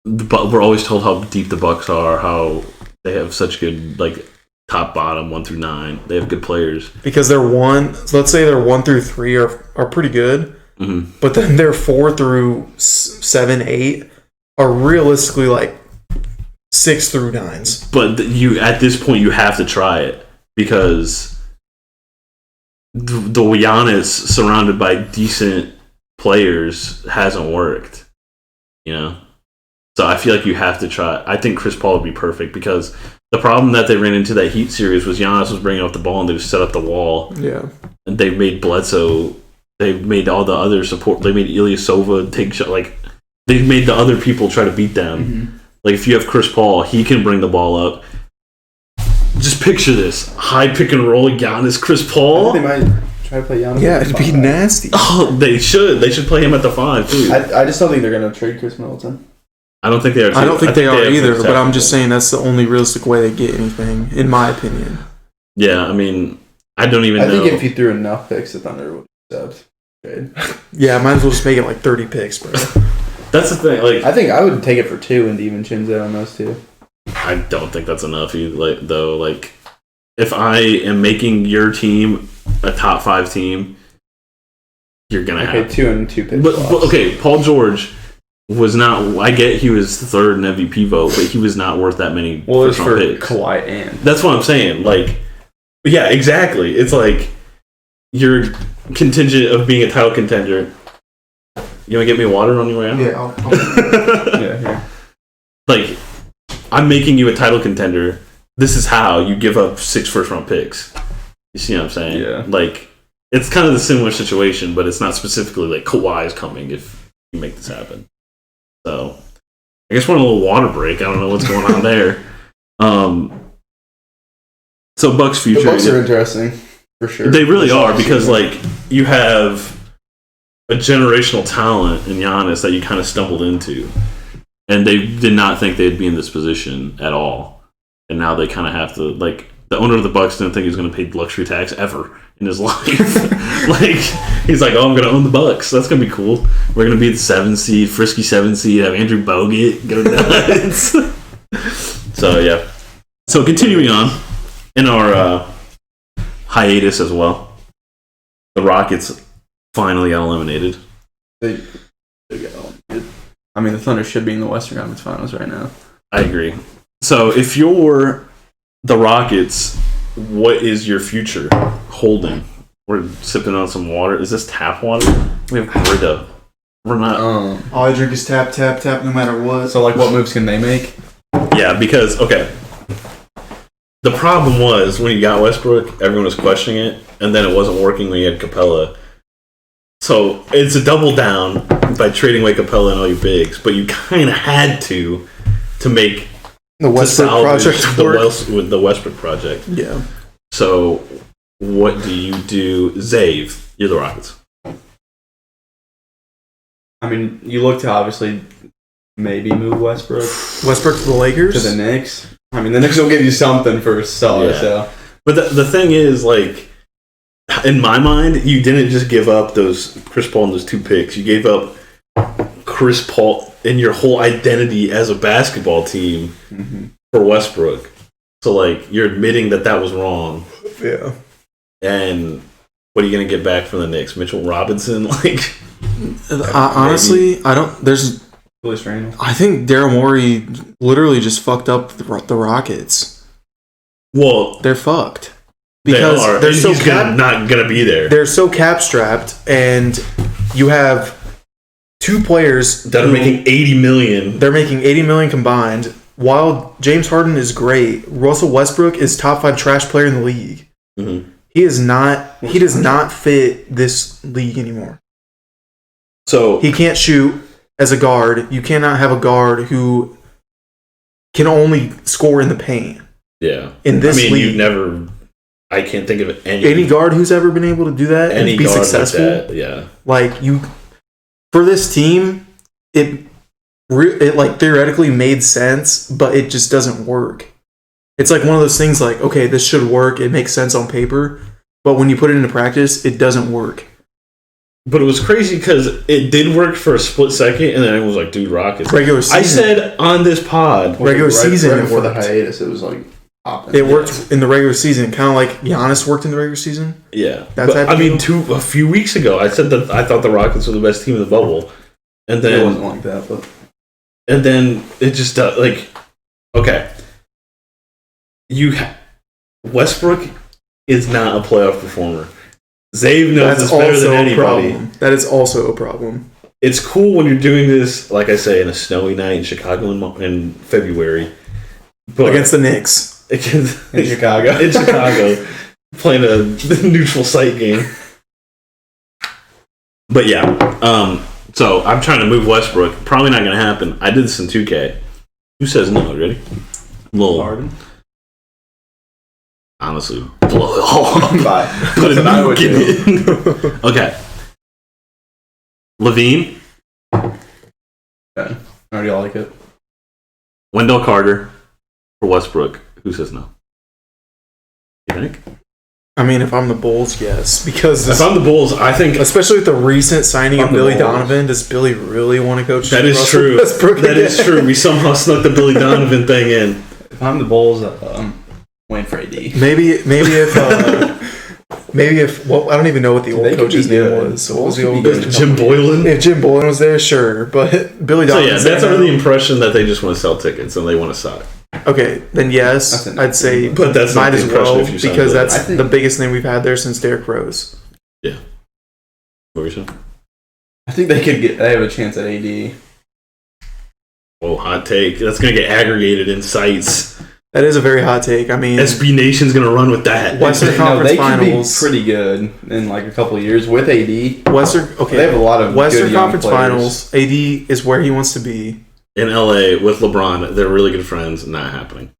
we're always told how deep the Bucks are, how they have such good, like, top bottom 1 through 9. They have good players because let's say their 1 through 3 are pretty good, but then their 4 through 7, 8 are realistically like 6 through 9s. But at this point you have to try it because the Giannis surrounded by decent players hasn't worked, you know. So I feel like you have to try. I think Chris Paul would be perfect because the problem that they ran into that Heat series was Giannis was bringing up the ball and they just set up the wall. Yeah, and they made Bledsoe They've made all the other support. They made Ilyasova take shot. Like, they've made the other people try to beat them. Mm-hmm. Like, if you have Chris Paul, he can bring the ball up. Just picture this. High pick and roll, Giannis, Chris Paul. They might try to play Giannis. Yeah, it'd be nasty. Oh, they should. They should play him at the 5, too. I just don't think they're going to trade Chris Middleton. I don't think they are, too. I don't think they are either, but I'm just saying that's the only realistic way they get anything, in my opinion. Yeah, I mean, I don't even know. I think if you threw enough picks, the Thunder would accept trade. Yeah, might as well just make it like 30 picks, bro. That's the thing. Like, I think I would take it for 2 and DiVincenzo on those 2. I don't think that's enough either, though. Like, if I am making your team a top 5 team, you're gonna have 2 and 2 picks. But okay, Paul George was not. I get he was the 3rd in MVP vote, but he was not worth that many. Well, it's for picks. Kawhi and. That's what I'm saying. Like, yeah, exactly. It's like you're contingent of being a title contender. You want to get me water on your way out? Yeah, yeah. Like, I'm making you a title contender. This is how you give up 6 first-round picks. You see what I'm saying? Yeah. Like, it's kind of the similar situation, but it's not specifically like Kawhi is coming if you make this happen. So, I guess we're on a little water break. I don't know what's going on there. So, Bucks future. The Bucks are interesting, for sure. They really are, because, like, you have a generational talent in Giannis that you kind of stumbled into. And they did not think they'd be in this position at all. And now they kind of have to, like, the owner of the Bucks didn't think he was going to pay luxury tax ever in his life. Like, he's like, oh, I'm going to own the Bucks. That's going to be cool. We're going to be the 7 seed, frisky 7 seed, have Andrew Bogut go nuts. So, yeah. So, continuing on in our hiatus as well, the Rockets finally got eliminated. They got eliminated. I mean, the Thunder should be in the Western Conference Finals right now. I agree. So, if you're the Rockets, what is your future holding? We're sipping on some water. Is this tap water? We have Brita. We're not. All I drink is tap, tap, tap, no matter what. So, like, what moves can they make? Yeah, because, okay. The problem was, when you got Westbrook, everyone was questioning it, and then it wasn't working when you had Capella. So, it's a double down by trading away Capella and all your bigs, but you kind of had to make the Westbrook project with the Westbrook project. Yeah. So, what do you do? Zave, you're the Rockets. I mean, you look to obviously maybe move Westbrook. Westbrook to the Lakers? To the Knicks. I mean, the Knicks will give you something for a seller, yeah. So. But the thing is, like, in my mind, you didn't just give up those Chris Paul and those 2 picks. You gave up Chris Paul and your whole identity as a basketball team for Westbrook. So, like, you're admitting that was wrong. Yeah. And what are you going to get back from the Knicks? Mitchell Robinson? Like, honestly, I don't. There's. I think Daryl Morey literally just fucked up the Rockets. Well, they're fucked because they're so not gonna be there. They're so cap strapped, and you have 2 players that are making $80 million. They're making $80 million combined. While James Harden is great, Russell Westbrook is top 5 trash player in the league. Mm-hmm. He is not. He does not fit this league anymore. So he can't shoot as a guard. You cannot have a guard who can only score in the paint. Yeah. In this league, I can't think of any guard who's ever been able to do that and be successful. Like that, yeah. Like, for this team, it like theoretically made sense, but it just doesn't work. It's like one of those things like, okay, this should work. It makes sense on paper, but when you put it into practice, it doesn't work. But it was crazy because it did work for a split second, and then it was like, dude, Rockets. Regular season. I said on this pod. Regular season. Right before the hiatus, it was like... It worked in the regular season, kind of like Giannis worked in the regular season. Yeah. A few weeks ago, I said that I thought the Rockets were the best team in the bubble. And then... It wasn't like that, but... And then it just, like... Okay. Westbrook is not a playoff performer. Zave knows this better than anybody. That is also a problem. It's cool when you're doing this, like I say, in a snowy night in Chicago in February. But against the Knicks. In Chicago. In Chicago. Playing a neutral site game. But yeah, so I'm trying to move Westbrook. Probably not going to happen. I did this in 2K. Who says no? Ready? Lil Harden. Honestly, blow it all up. Put a nuke in it. Okay. Levine. Okay. I already like it. Wendell Carter for Westbrook. Who says no? You think? I mean, if I'm the Bulls, yes. Because if I'm the Bulls, I think... Especially with the recent signing of Billy Donovan, does Billy really want to coach That is Russell true. Westbrook That is true. We somehow snuck the Billy Donovan thing in. If I'm the Bulls, waiting for AD. Maybe if well, I don't even know what the old coach's name was. So what was the old Jim Boylan? If Jim Boylan was there, sure. But Billy Donovan. So yeah, that's under the impression that they just want to sell tickets and they want to suck. Okay, then yes, I'd say, but that's might not the as well if you because that's the biggest thing we've had there since Derrick Rose. Yeah. What were you saying? I think they have a chance at AD. Oh, hot take. That's going to get aggregated in sites. That is a very hot take. I mean, SB Nation's going to run with that. Western Conference Finals could be pretty good in like a couple of years with AD. They have a lot of Western good Conference young players. Finals. AD is where he wants to be. In LA with LeBron, they're really good friends. Not happening.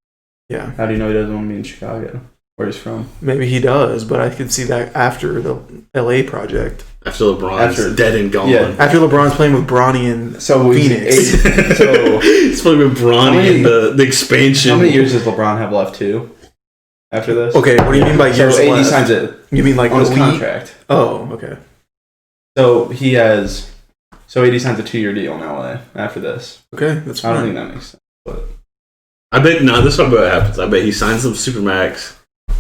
Yeah. How do you know he doesn't want to be in Chicago, where he's from? Maybe he does, but I could see that after the LA project. After LeBron's dead and gone. Yeah. After LeBron's playing with Bronny and Phoenix. He's playing with Bronny in the expansion. How many years does LeBron have left too? After this? Okay, what do you mean by years so AD left? signs it. You mean like on his contract? Oh, okay. So he has. So AD signs a 2-year deal in LA after this. Okay, that's fine. I don't think that makes sense. But I bet this is what happens. I bet he signs them Supermax,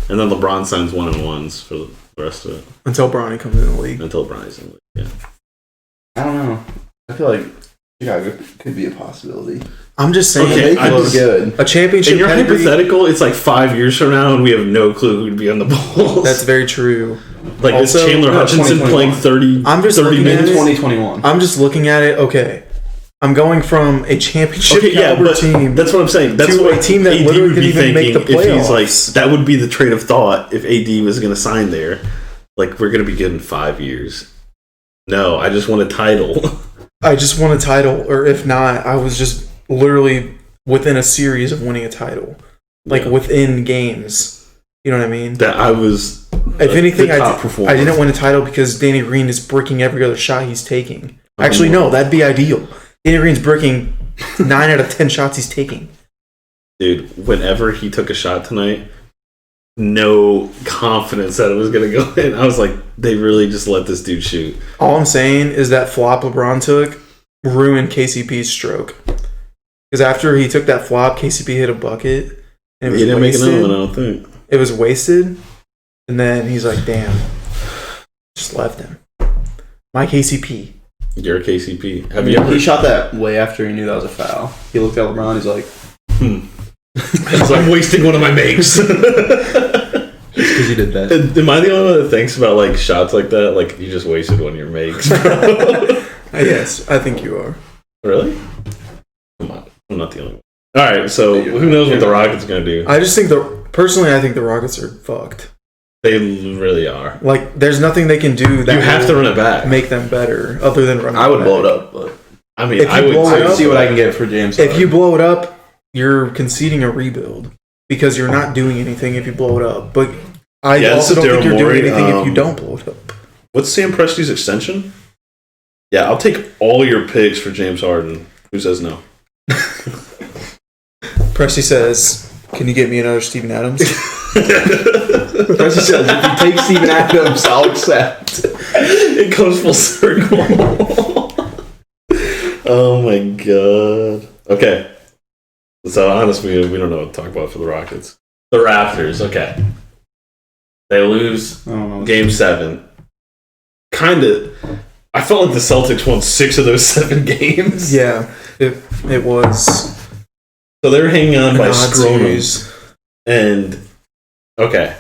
and then LeBron signs 1-on-1s for the rest of it. Until Bronny comes in the league. Until Bronny's in the league, yeah. I don't know. I feel like Chicago could be a possibility. I'm just saying, okay, good. A championship. In your hypothetical, it's like 5 years from now, and we have no clue who'd be on the Bulls. That's very true. Like, also, is Chandler Hutchinson playing 30 minutes? 2021. I'm just looking at it, okay. I'm going from a championship caliber team. That's what I'm saying. That's to what a team that AD literally would didn't be even make the thinking playoffs. If he's like, that would be the train of thought if AD was going to sign there. Like, we're going to be good in 5 years. No, I just want a title. I just want a title, or if not, I was just literally within a series of winning a title. Like, within games. You know what I mean? That I was. If anything, I didn't win a title because Danny Green is bricking every other shot he's taking. Actually, no, that'd be ideal. Danny Green's bricking 9 out of 10 shots he's taking. Dude, whenever he took a shot tonight, no confidence that it was going to go in. I was like, they really just let this dude shoot. All I'm saying is that flop LeBron took ruined KCP's stroke. Because after he took that flop, KCP hit a bucket. And it was he didn't wasted. make another one, I don't think. It was wasted. And then he's like, damn. Just left him. My KCP. You're a KCP. Have you ever? He shot that way after he knew that was a foul. He looked at LeBron. He's like, I'm wasting one of my makes. Just because you did that. Am I the only one that thinks about like shots like that? Like you just wasted one of your makes, bro. Yes, I think you are. Really? Come on, I'm not the only one. All right, so who knows what the Rockets are gonna do? I just think personally, I think the Rockets are fucked. They really are. Like, there's nothing they can do that you have to run it back, make them better, other than running. I would blow it up, but I mean, I would see what I can get for James. If you blow it up, you're conceding a rebuild because you're not doing anything if you blow it up. But I also don't think you're doing anything if you don't blow it up. What's Sam Presti's extension? Yeah, I'll take all your picks for James Harden. Who says no? Presti says, "Can you get me another Steven Adams?" Presti says, "If you take Steven Adams, I'll accept." It goes full circle. Oh my god. Okay. So honestly, we don't know what to talk about for the Rockets. The Raptors. Okay. They lose Game 7. Kind of. I felt like the Celtics won 6 of those 7 games. Yeah, it was. So they were hanging on by scrotum. And, okay,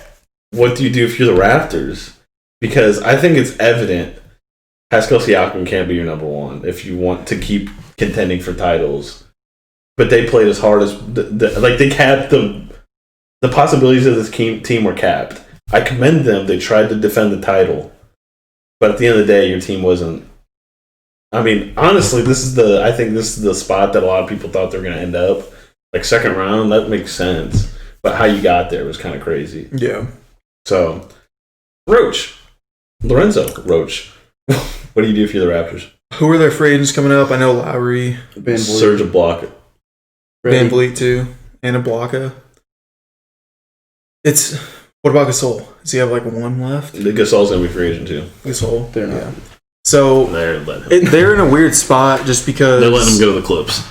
what do you do if you're the Raptors? Because I think it's evident Pascal Siakam can't be your number one if you want to keep contending for titles. But they played as hard as... they capped the possibilities of this team were capped. I commend them. They tried to defend the title. But at the end of the day, your team wasn't. I mean, honestly, I think this is the spot that a lot of people thought they were going to end up. Like second round, that makes sense. But how you got there was kind of crazy. Yeah. So, Lorenzo Roach. What do you do if you're the Raptors? Who are their free agents coming up? I know Lowry, Van Vliet. Serge Ibaka. Van Vliet too, and Ibaka. What about Gasol? Does he have like one left? The Gasol's gonna be free agent too. Gasol, They're not. yeah. So they're in a weird spot just because they're letting him go to the Clips.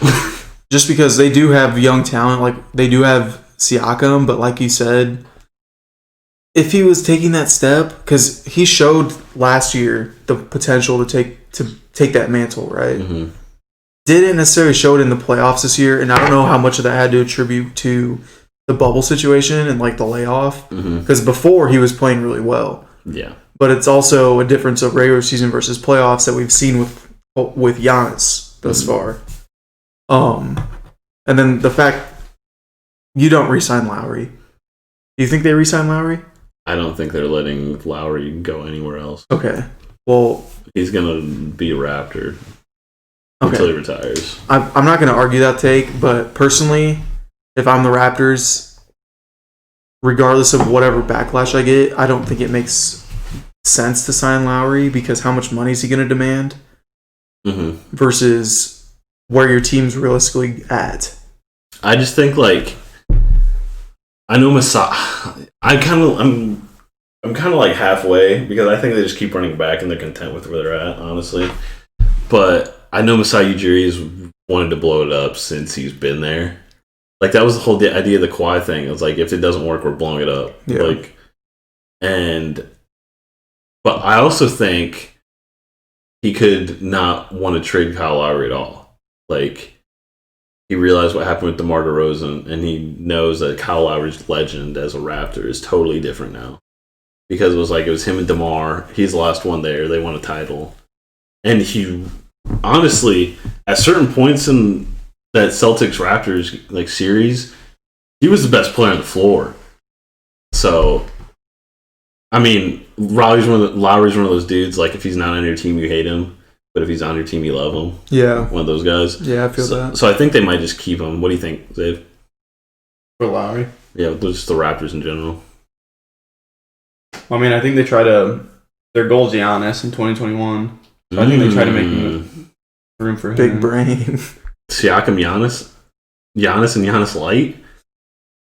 Just because they do have young talent, like they do have Siakam, but like you said, if he was taking that step, because he showed last year the potential to take that mantle, right? Mm-hmm. Didn't necessarily show it in the playoffs this year, and I don't know how much of that had to attribute to the bubble situation and like the layoff, because before he was playing really well. Yeah, but it's also a difference of regular season versus playoffs that we've seen with Giannis thus far. And then the fact you don't re-sign Lowry. Do you think they re-sign Lowry? I don't think they're letting Lowry go anywhere else. Okay. Well, he's gonna be a Raptor until he retires. I'm not gonna argue that take, but personally, if I'm the Raptors, regardless of whatever backlash I get, I don't think it makes sense to sign Lowry because how much money is he gonna demand versus where your team's realistically at. I just think like I know Masai. I'm kind of like halfway because I think they just keep running back and they're content with where they're at, honestly. But I know Masai Ujiri has wanted to blow it up since he's been there. Like that was the whole idea of the Kawhi thing. It was like if it doesn't work, we're blowing it up. Yeah. But I also think he could not want to trade Kyle Lowry at all. Like, he realized what happened with DeMar DeRozan, and he knows that Kyle Lowry's legend as a Raptor is totally different now. Because it was him and DeMar. He's the last one there. They won a title. And he, honestly, at certain points in that Celtics-Raptors like series, he was the best player on the floor. So, I mean, Lowry's one of those dudes, like, if he's not on your team, you hate him. But if he's on your team, you love him. Yeah. One of those guys. Yeah, I feel that. So I think they might just keep him. What do you think, Zave? For Lowry? Yeah, just the Raptors in general. I mean, I think they try to... Their goal is Giannis in 2021. So I think they try to make room for him. Big brain. Siakam, Giannis? Giannis and Giannis Light?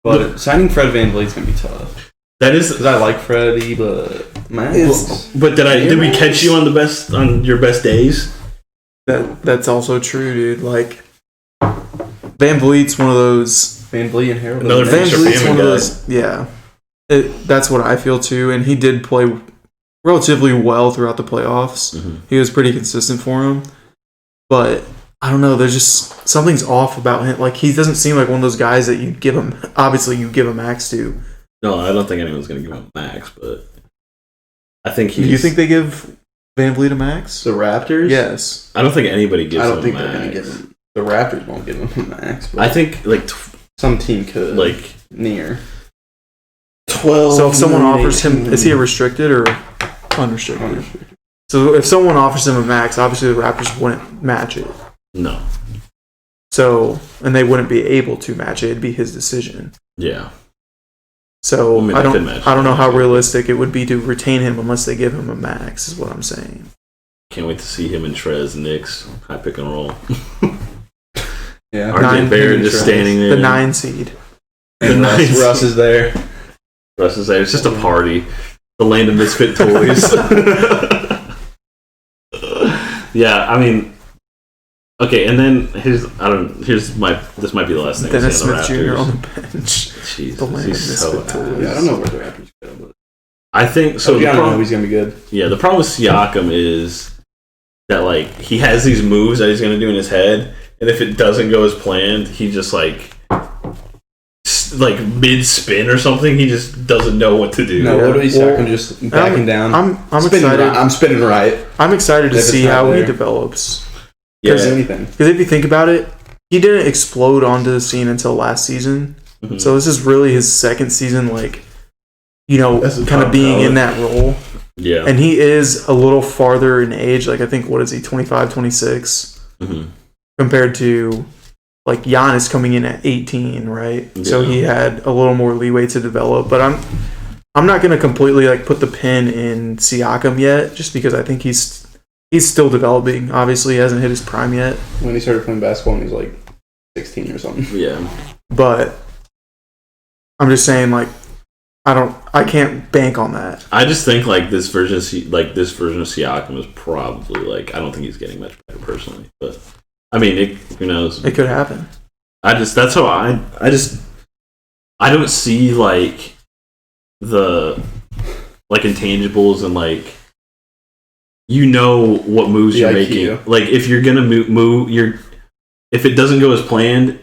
But signing Fred VanVleet is going to be tough. That is... Because I like Freddie, but... But did we catch you on your best days? That's also true, dude. Like VanVleet's one of those. VanVleet and Harold. VanVleet's one of those. Yeah, that's what I feel too. And he did play relatively well throughout the playoffs. He was pretty consistent for him. But I don't know. There's just something's off about him. Like he doesn't seem like one of those guys that you give him. Obviously, you give a max to. No, I don't think anyone's going to give him a max, but. I think he's... Do you think they give VanVleet a max? The Raptors? Yes. I don't think anybody gives him a max. I don't think they're going to give him... The Raptors won't give him a max. But I think, like... some team could. Like... Near. 12... So if someone offers him... Is he a restricted or unrestricted? So if someone offers him a max, obviously the Raptors wouldn't match it. No. So... And they wouldn't be able to match it. It'd be his decision. Yeah. So I don't know how realistic it would be to retain him unless they give him a max. Is what I'm saying. Can't wait to see him and Trez Knicks high pick and roll. Yeah, RJ Barrett just standing there. The 9 seed. And Russ is there. Russ is there. It's just a party. The land of misfit toys. Yeah, I mean. Okay, and then this might be the last thing. Dennis Smith Jr. on the bench. Jesus, he's so yeah, I don't know where the Raptors go, but I think so. I don't know he's gonna be good. Yeah, the problem with Siakam is that like he has these moves that he's gonna do in his head, and if it doesn't go as planned, he just like mid spin or something, he just doesn't know what to do. No, literally Siakam just backing down. I'm excited. I'm spinning right. I'm excited to see how he develops. Because anything. Because if you think about it, he didn't explode onto the scene until last season. Mm-hmm. So this is really his second season, kind of being in that role. Yeah. And he is a little farther in age. Like, I think, what is he, 25, 26? Mm-hmm. Compared to, like, Giannis coming in at 18, right? Yeah. So he had a little more leeway to develop. But I'm not going to completely, like, put the pin in Siakam yet, just because I think he's still developing. Obviously, he hasn't hit his prime yet. When he started playing basketball, when he was, like, 16 or something. Yeah. But I'm just saying, like, I can't bank on that. I just think like this version of Siakam is probably like I don't think he's getting much better personally, but I mean, who knows? It could happen. That's how I don't see like the like intangibles and like what moves you're making. Like if you're gonna move, if it doesn't go as planned,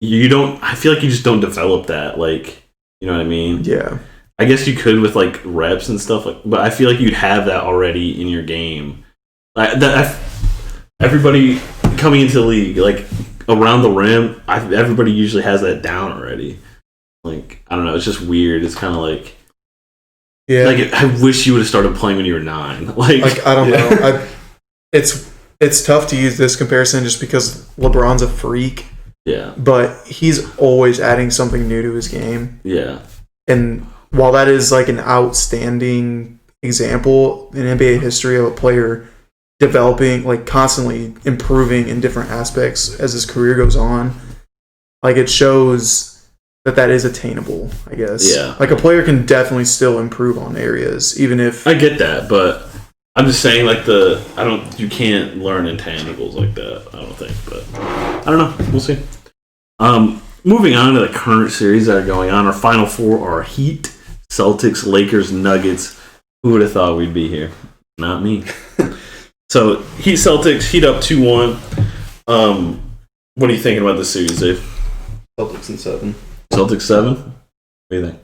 I feel like you just don't develop that. Like, you know what I mean? Yeah. I guess you could with like reps and stuff, but I feel like you'd have that already in your game. Like everybody coming into the league, like around the rim, everybody usually has that down already. Like I don't know, it's just weird. It's kind of like, yeah. Like I wish you would have started playing when you were 9. Like I don't know. It's tough to use this comparison just because LeBron's a freak. Yeah. But he's always adding something new to his game. Yeah. And while that is like an outstanding example in NBA history of a player developing, like constantly improving in different aspects as his career goes on, like it shows that is attainable, I guess. Yeah. Like a player can definitely still improve on areas, even if... I get that, but I'm just saying like you can't learn intangibles like that, I don't think, but I don't know. We'll see. Moving on to the current series that are going on, our final 4 are Heat, Celtics, Lakers, Nuggets. Who would have thought we'd be here? Not me. So, Heat, Celtics, Heat up 2-1. What are you thinking about this series, Dave? Celtics in 7. Celtics 7? What do you think?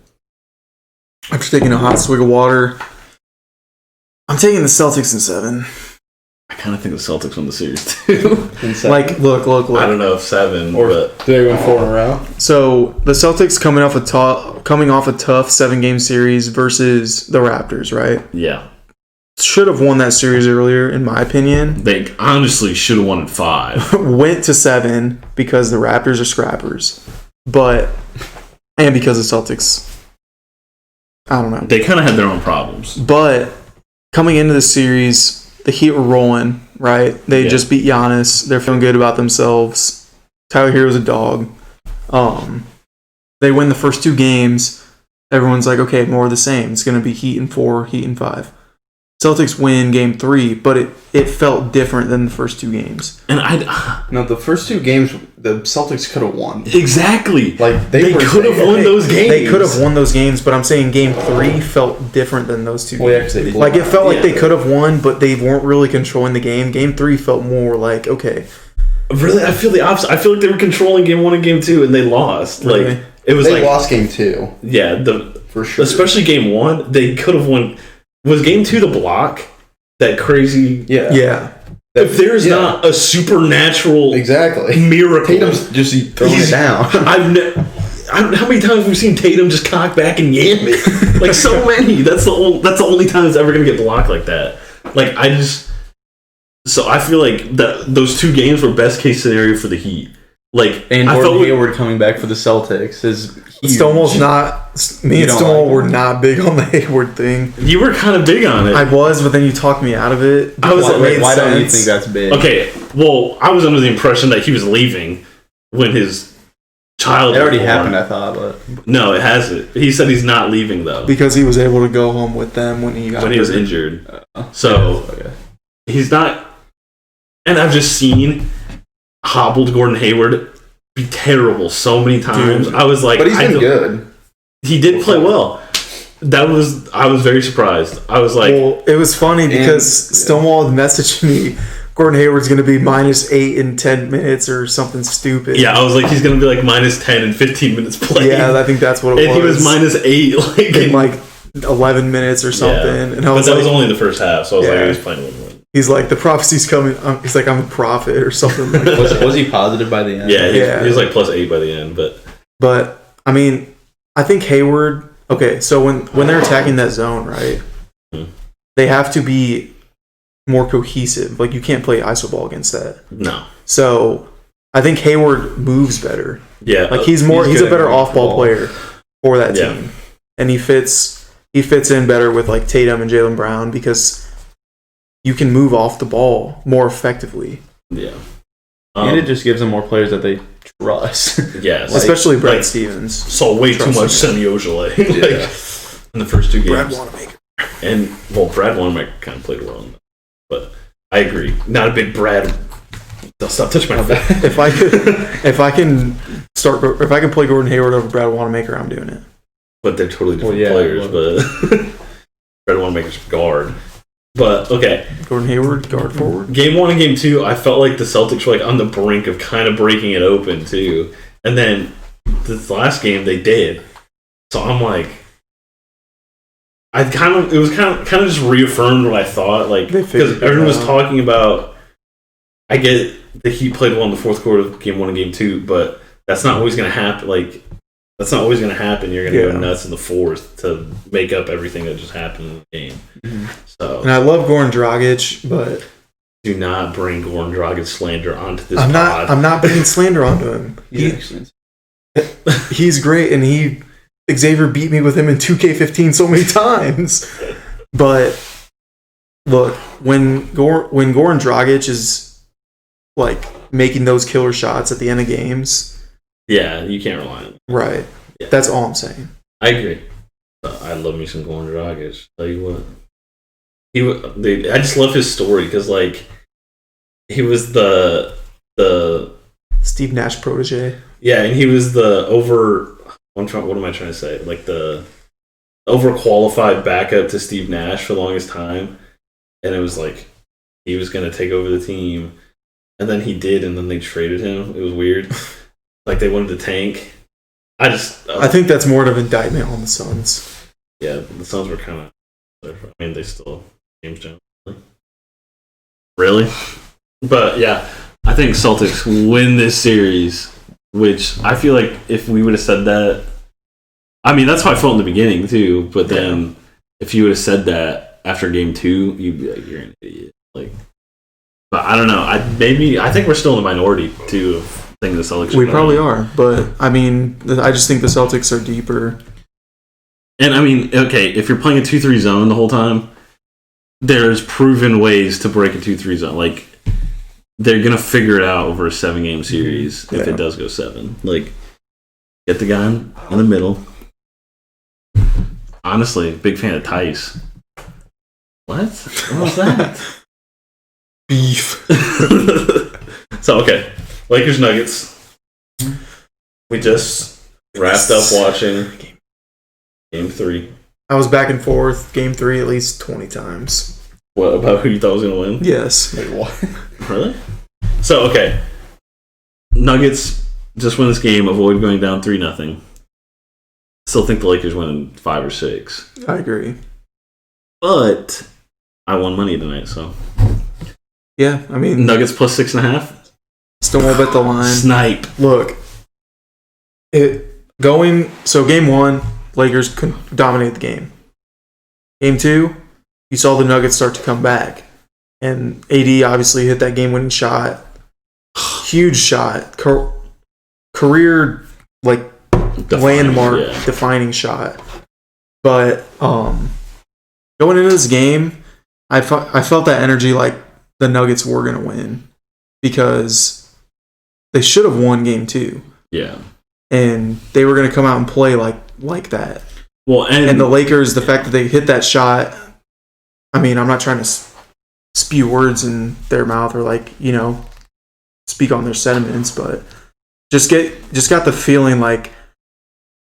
After taking a hot swig of water, I'm taking the Celtics in 7. I kind of think the Celtics won the series too. Like, look. I don't know if 7, but did they win 4 in a row? So the Celtics coming off a tough 7-game series versus the Raptors, right? Yeah. Should have won that series earlier, in my opinion. They honestly should have won in 5. Went to 7 because the Raptors are scrappers, and because the Celtics, I don't know. They kind of had their own problems. But coming into the series, the Heat were rolling, right? They just beat Giannis. They're feeling good about themselves. Tyler Hero's a dog. They win the first 2 games. Everyone's like, okay, more of the same. It's going to be Heat in 4, Heat in 5. Celtics win game 3, but it felt different than the first 2 games. And no, the first 2 games the Celtics could have won. Exactly. Like they could have won those games. They could have won those games, but I'm saying game 3 felt different than those 2 games. Actually, like it felt like they could have won, but they weren't really controlling the game. Game 3 felt more like, okay. Really, I feel the opposite. I feel like they were controlling game 1 and game 2, and they lost. Really? Like it was they lost game 2. Yeah, for sure. Especially game 1, they could have won. Was game 2 the block? That crazy. Yeah. If there's not a supernatural miracle, Tatum's just throwing it down. I don't know how many times we've seen Tatum just cock back and yam it. Like so many. That's the only time it's ever gonna get blocked like that. Like so I feel like those 2 games were best case scenario for the Heat. Like and Gordon Hayward coming back for the Celtics is huge. Stonewall's not. Me and Stonewall were not big on the Hayward thing. You were kind of big on it. I was, but then you talked me out of it. I was. Why don't you think that's big? Okay, well, I was under the impression that he was leaving when his child. It already happened, I thought, but no, it hasn't. He said he's not leaving though because he was able to go home with them when he was injured. He's not. And I've just seen hobbled Gordon Hayward be terrible so many times. Dude, I was like, but he's been good. He did play well. I was very surprised. I was like, well, it was funny because Stonewall messaged me. Gordon Hayward's going to be -8 in 10 minutes or something stupid. Yeah, I was like, he's going to be like -10 in 15 minutes played. Yeah, I think that's what it was. And he was -8 in like 11 minutes or something. Yeah. And I was but that was only the first half, so I was like, he was playing a little more. He's like, the prophecy's coming. He's like, I'm a prophet or something like that. Was he positive by the end? Yeah, he was like +8 by the end. But I mean, I think Hayward. Okay, so when they're attacking that zone, right? they have to be more cohesive. Like, you can't play iso ball against that. No. So I think Hayward moves better. Yeah. Like, he's a better off-ball player for that team. And he fits in better with, like, Tatum and Jaylen Brown because you can move off the ball more effectively. Yeah. And it just gives them more players that they trust. Yes. Especially Brad Stevens. Saw way too much Semi Ojeleye in the first 2 games. Brad Wanamaker. And, Brad Wanamaker kind of played well in that. But I agree. Not a big Brad. Don't stop touching my face. If I can play Gordon Hayward over Brad Wanamaker, I'm doing it. But they're totally different players. But Brad Wanamaker's guard. But, okay. Gordon Hayward, guard forward. Game 1 and Game 2, I felt like the Celtics were like on the brink of kind of breaking it open, too. And then this last game, they did. So I'm like, it was kind of just reaffirmed what I thought. Like, because everyone was talking about, I get the Heat played well in the fourth quarter of Game 1 and Game 2, but that's not always going to happen. Like, that's not always going to happen. You're going to go nuts in the fourth to make up everything that just happened in the game. Mm-hmm. So, and I love Goran Dragic, but do not bring Goran Dragic slander onto this pod. I'm not bringing slander onto him. He's great, and Xavier beat me with him in 2K15 so many times. But look, when Goran Dragic is like making those killer shots at the end of games. Yeah, you can't rely on him. Right. Yeah. That's all I'm saying. I agree. I love me some Goran Dragic. Tell you what. I just love his story because, like, he was the Steve Nash protege. Yeah, and he was the what am I trying to say? Like, the overqualified backup to Steve Nash for the longest time. And it was like he was going to take over the team. And then he did, and then they traded him. It was weird. Like, they wanted to tank. I think that's more of an indictment on the Suns. Yeah, the Suns were kind of... I mean, they still... James Jones. Really? But, yeah, I think Celtics win this series, which I feel like if we would have said that... I mean, that's how I felt in the beginning, too. But then, if you would have said that after Game 2, you'd be like, you're an idiot. Like, but I don't know. I think we're still in the minority, too, of thinking the Celtics We probably are. But, I mean, I just think the Celtics are deeper. And, I mean, okay, if you're playing a 2-3 zone the whole time, there's proven ways to break a 2-3 zone. Like, they're going to figure it out over a 7-game series if it does go 7. Like, get the guy in the middle. Honestly, big fan of Tice. What? What was that? Beef. So, okay. Lakers Nuggets. We just wrapped up watching Game 3. I was back and forth Game 3 at least 20 times. What, about who you thought was going to win? Yes. Wait, what? Really? So, okay. Nuggets just win this game, avoid going down 3-0. Still think the Lakers win in 5 or 6. I agree. But I won money tonight, so. Yeah, I mean. Nuggets plus 6.5. Stonewall bet the line. Snipe. Look. So game 1, Lakers dominated the game. Game 2, you saw the Nuggets start to come back. And AD obviously hit that game-winning shot. Huge shot. Career, like, landmark defining shot. But going into this game, I felt that energy like the Nuggets were going to win. Because they should have won game 2. Yeah. And they were going to come out and play like that. Well, and the Lakers, the fact that they hit that shot, I mean, I'm not trying to spew words in their mouth or speak on their sentiments, but just got the feeling like,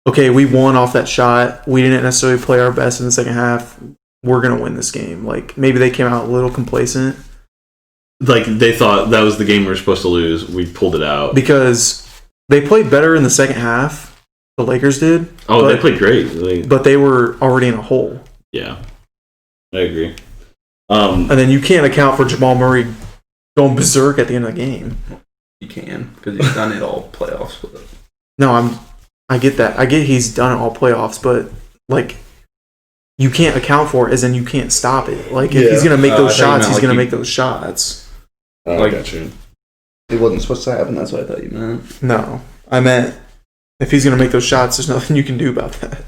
okay, we won off that shot. We didn't necessarily play our best in the second half. We're going to win this game. Like, maybe they came out a little complacent. Like, they thought that was the game we were supposed to lose. We pulled it out. Because they played better in the second half. The Lakers did. Oh, they played great. But they were already in a hole. Yeah. I agree. And then you can't account for Jamal Murray going berserk at the end of the game. You can, because he's done it all playoffs with it. No, I get that. I get he's done it all playoffs, but, like, you can't account for it, as in you can't stop it. Like, if he's going to make those shots, he's going to make those shots. I got you. It wasn't supposed to happen. That's what I thought you meant. No. I meant, if he's going to make those shots, there's nothing you can do about that.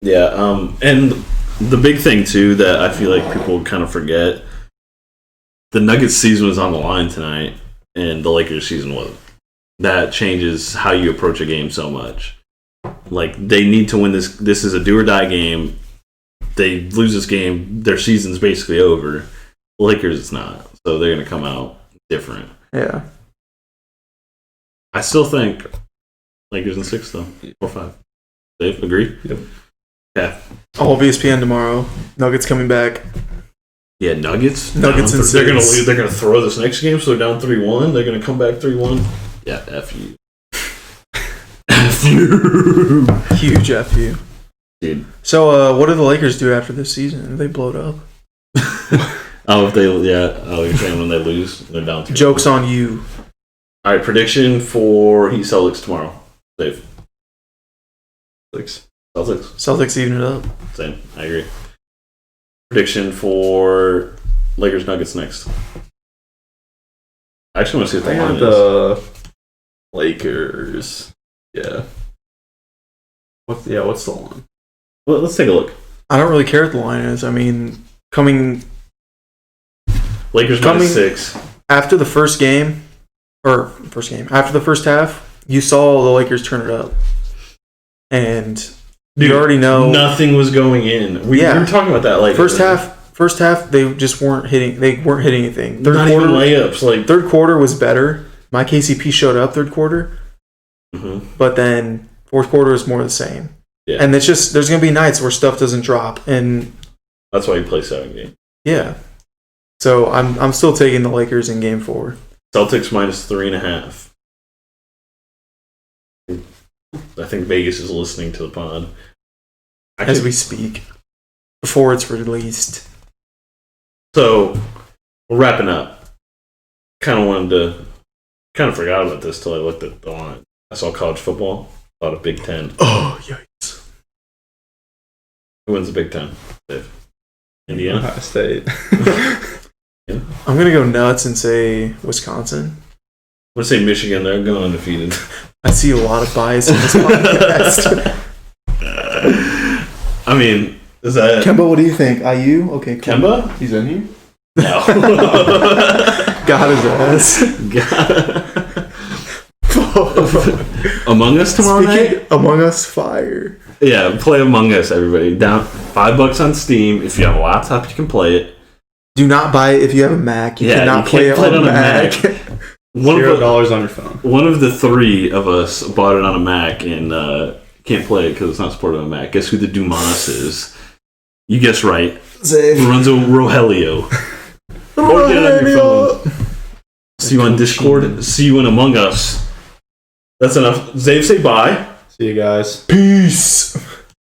Yeah, and the big thing, too, that I feel like people kind of forget, the Nuggets season was on the line tonight, and the Lakers season wasn't. That changes how you approach a game so much. Like, they need to win this. This is a do-or-die game. They lose this game, their season's basically over. The Lakers, it's not. So they're going to come out different. Yeah. I still think Lakers in 6, though. 4-5. Dave, agree? Yep. Yeah. All of ESPN tomorrow. Nuggets coming back. Yeah, Nuggets. Nuggets and they're going to they're going to throw this next game, so they're down 3-1. They're going to come back 3-1. Yeah, F you. F you. Huge F you. Dude. So, what do the Lakers do after this season? They blow it up. If they, you're saying when they lose, they're down 3-1. Joke's on you. All right, prediction for Heat Celtics tomorrow. Dave. Celtics even it up. Same. I agree. Prediction for Lakers Nuggets next. I actually want to see what the line is. The Lakers. Yeah. What's the line? Well, let's take a look. I don't really care what the line is. I mean, Lakers minus 6. After the after the first half, you saw the Lakers turn it up. And you already know nothing was going in. We were talking about that. Like first half, they just weren't hitting. They weren't hitting anything. Not even layups. Like third quarter was better. My KCP showed up third quarter, but then fourth quarter was more the same. Yeah, and it's just there's gonna be nights where stuff doesn't drop, and that's why you play 7 games. Yeah, so I'm still taking the Lakers in Game 4. Celtics minus 3.5. I think Vegas is listening to the pod. As we speak. Before it's released. So, we're wrapping up. Kind of forgot about this till I looked at the line. I saw college football. Thought of Big Ten. Oh, yikes. Who wins the Big Ten, Dave? Indiana? Ohio State. Yeah. I'm going to go nuts and say Wisconsin. I'm going to say Michigan. They're going undefeated. I see a lot of bias in this podcast. I mean, is that... Kemba, what do you think? IU? Okay, cool. Kemba? He's in here? No. Got his ass. Among Us tomorrow night? Among Us fire. Yeah, play Among Us, everybody. Down $5 on Steam. If you have a laptop, you can play it. Do not buy it if you have a Mac. You cannot play it on a Mac. $0 on your phone. One of the 3 of us bought it on a Mac and can't play it because it's not supported on a Mac. Guess who the Dumas is? You guessed right. Lorenzo Rogelio. Or get it on your phone. See you on Discord. See you in Among Us. That's enough. Zave, say bye. See you guys. Peace.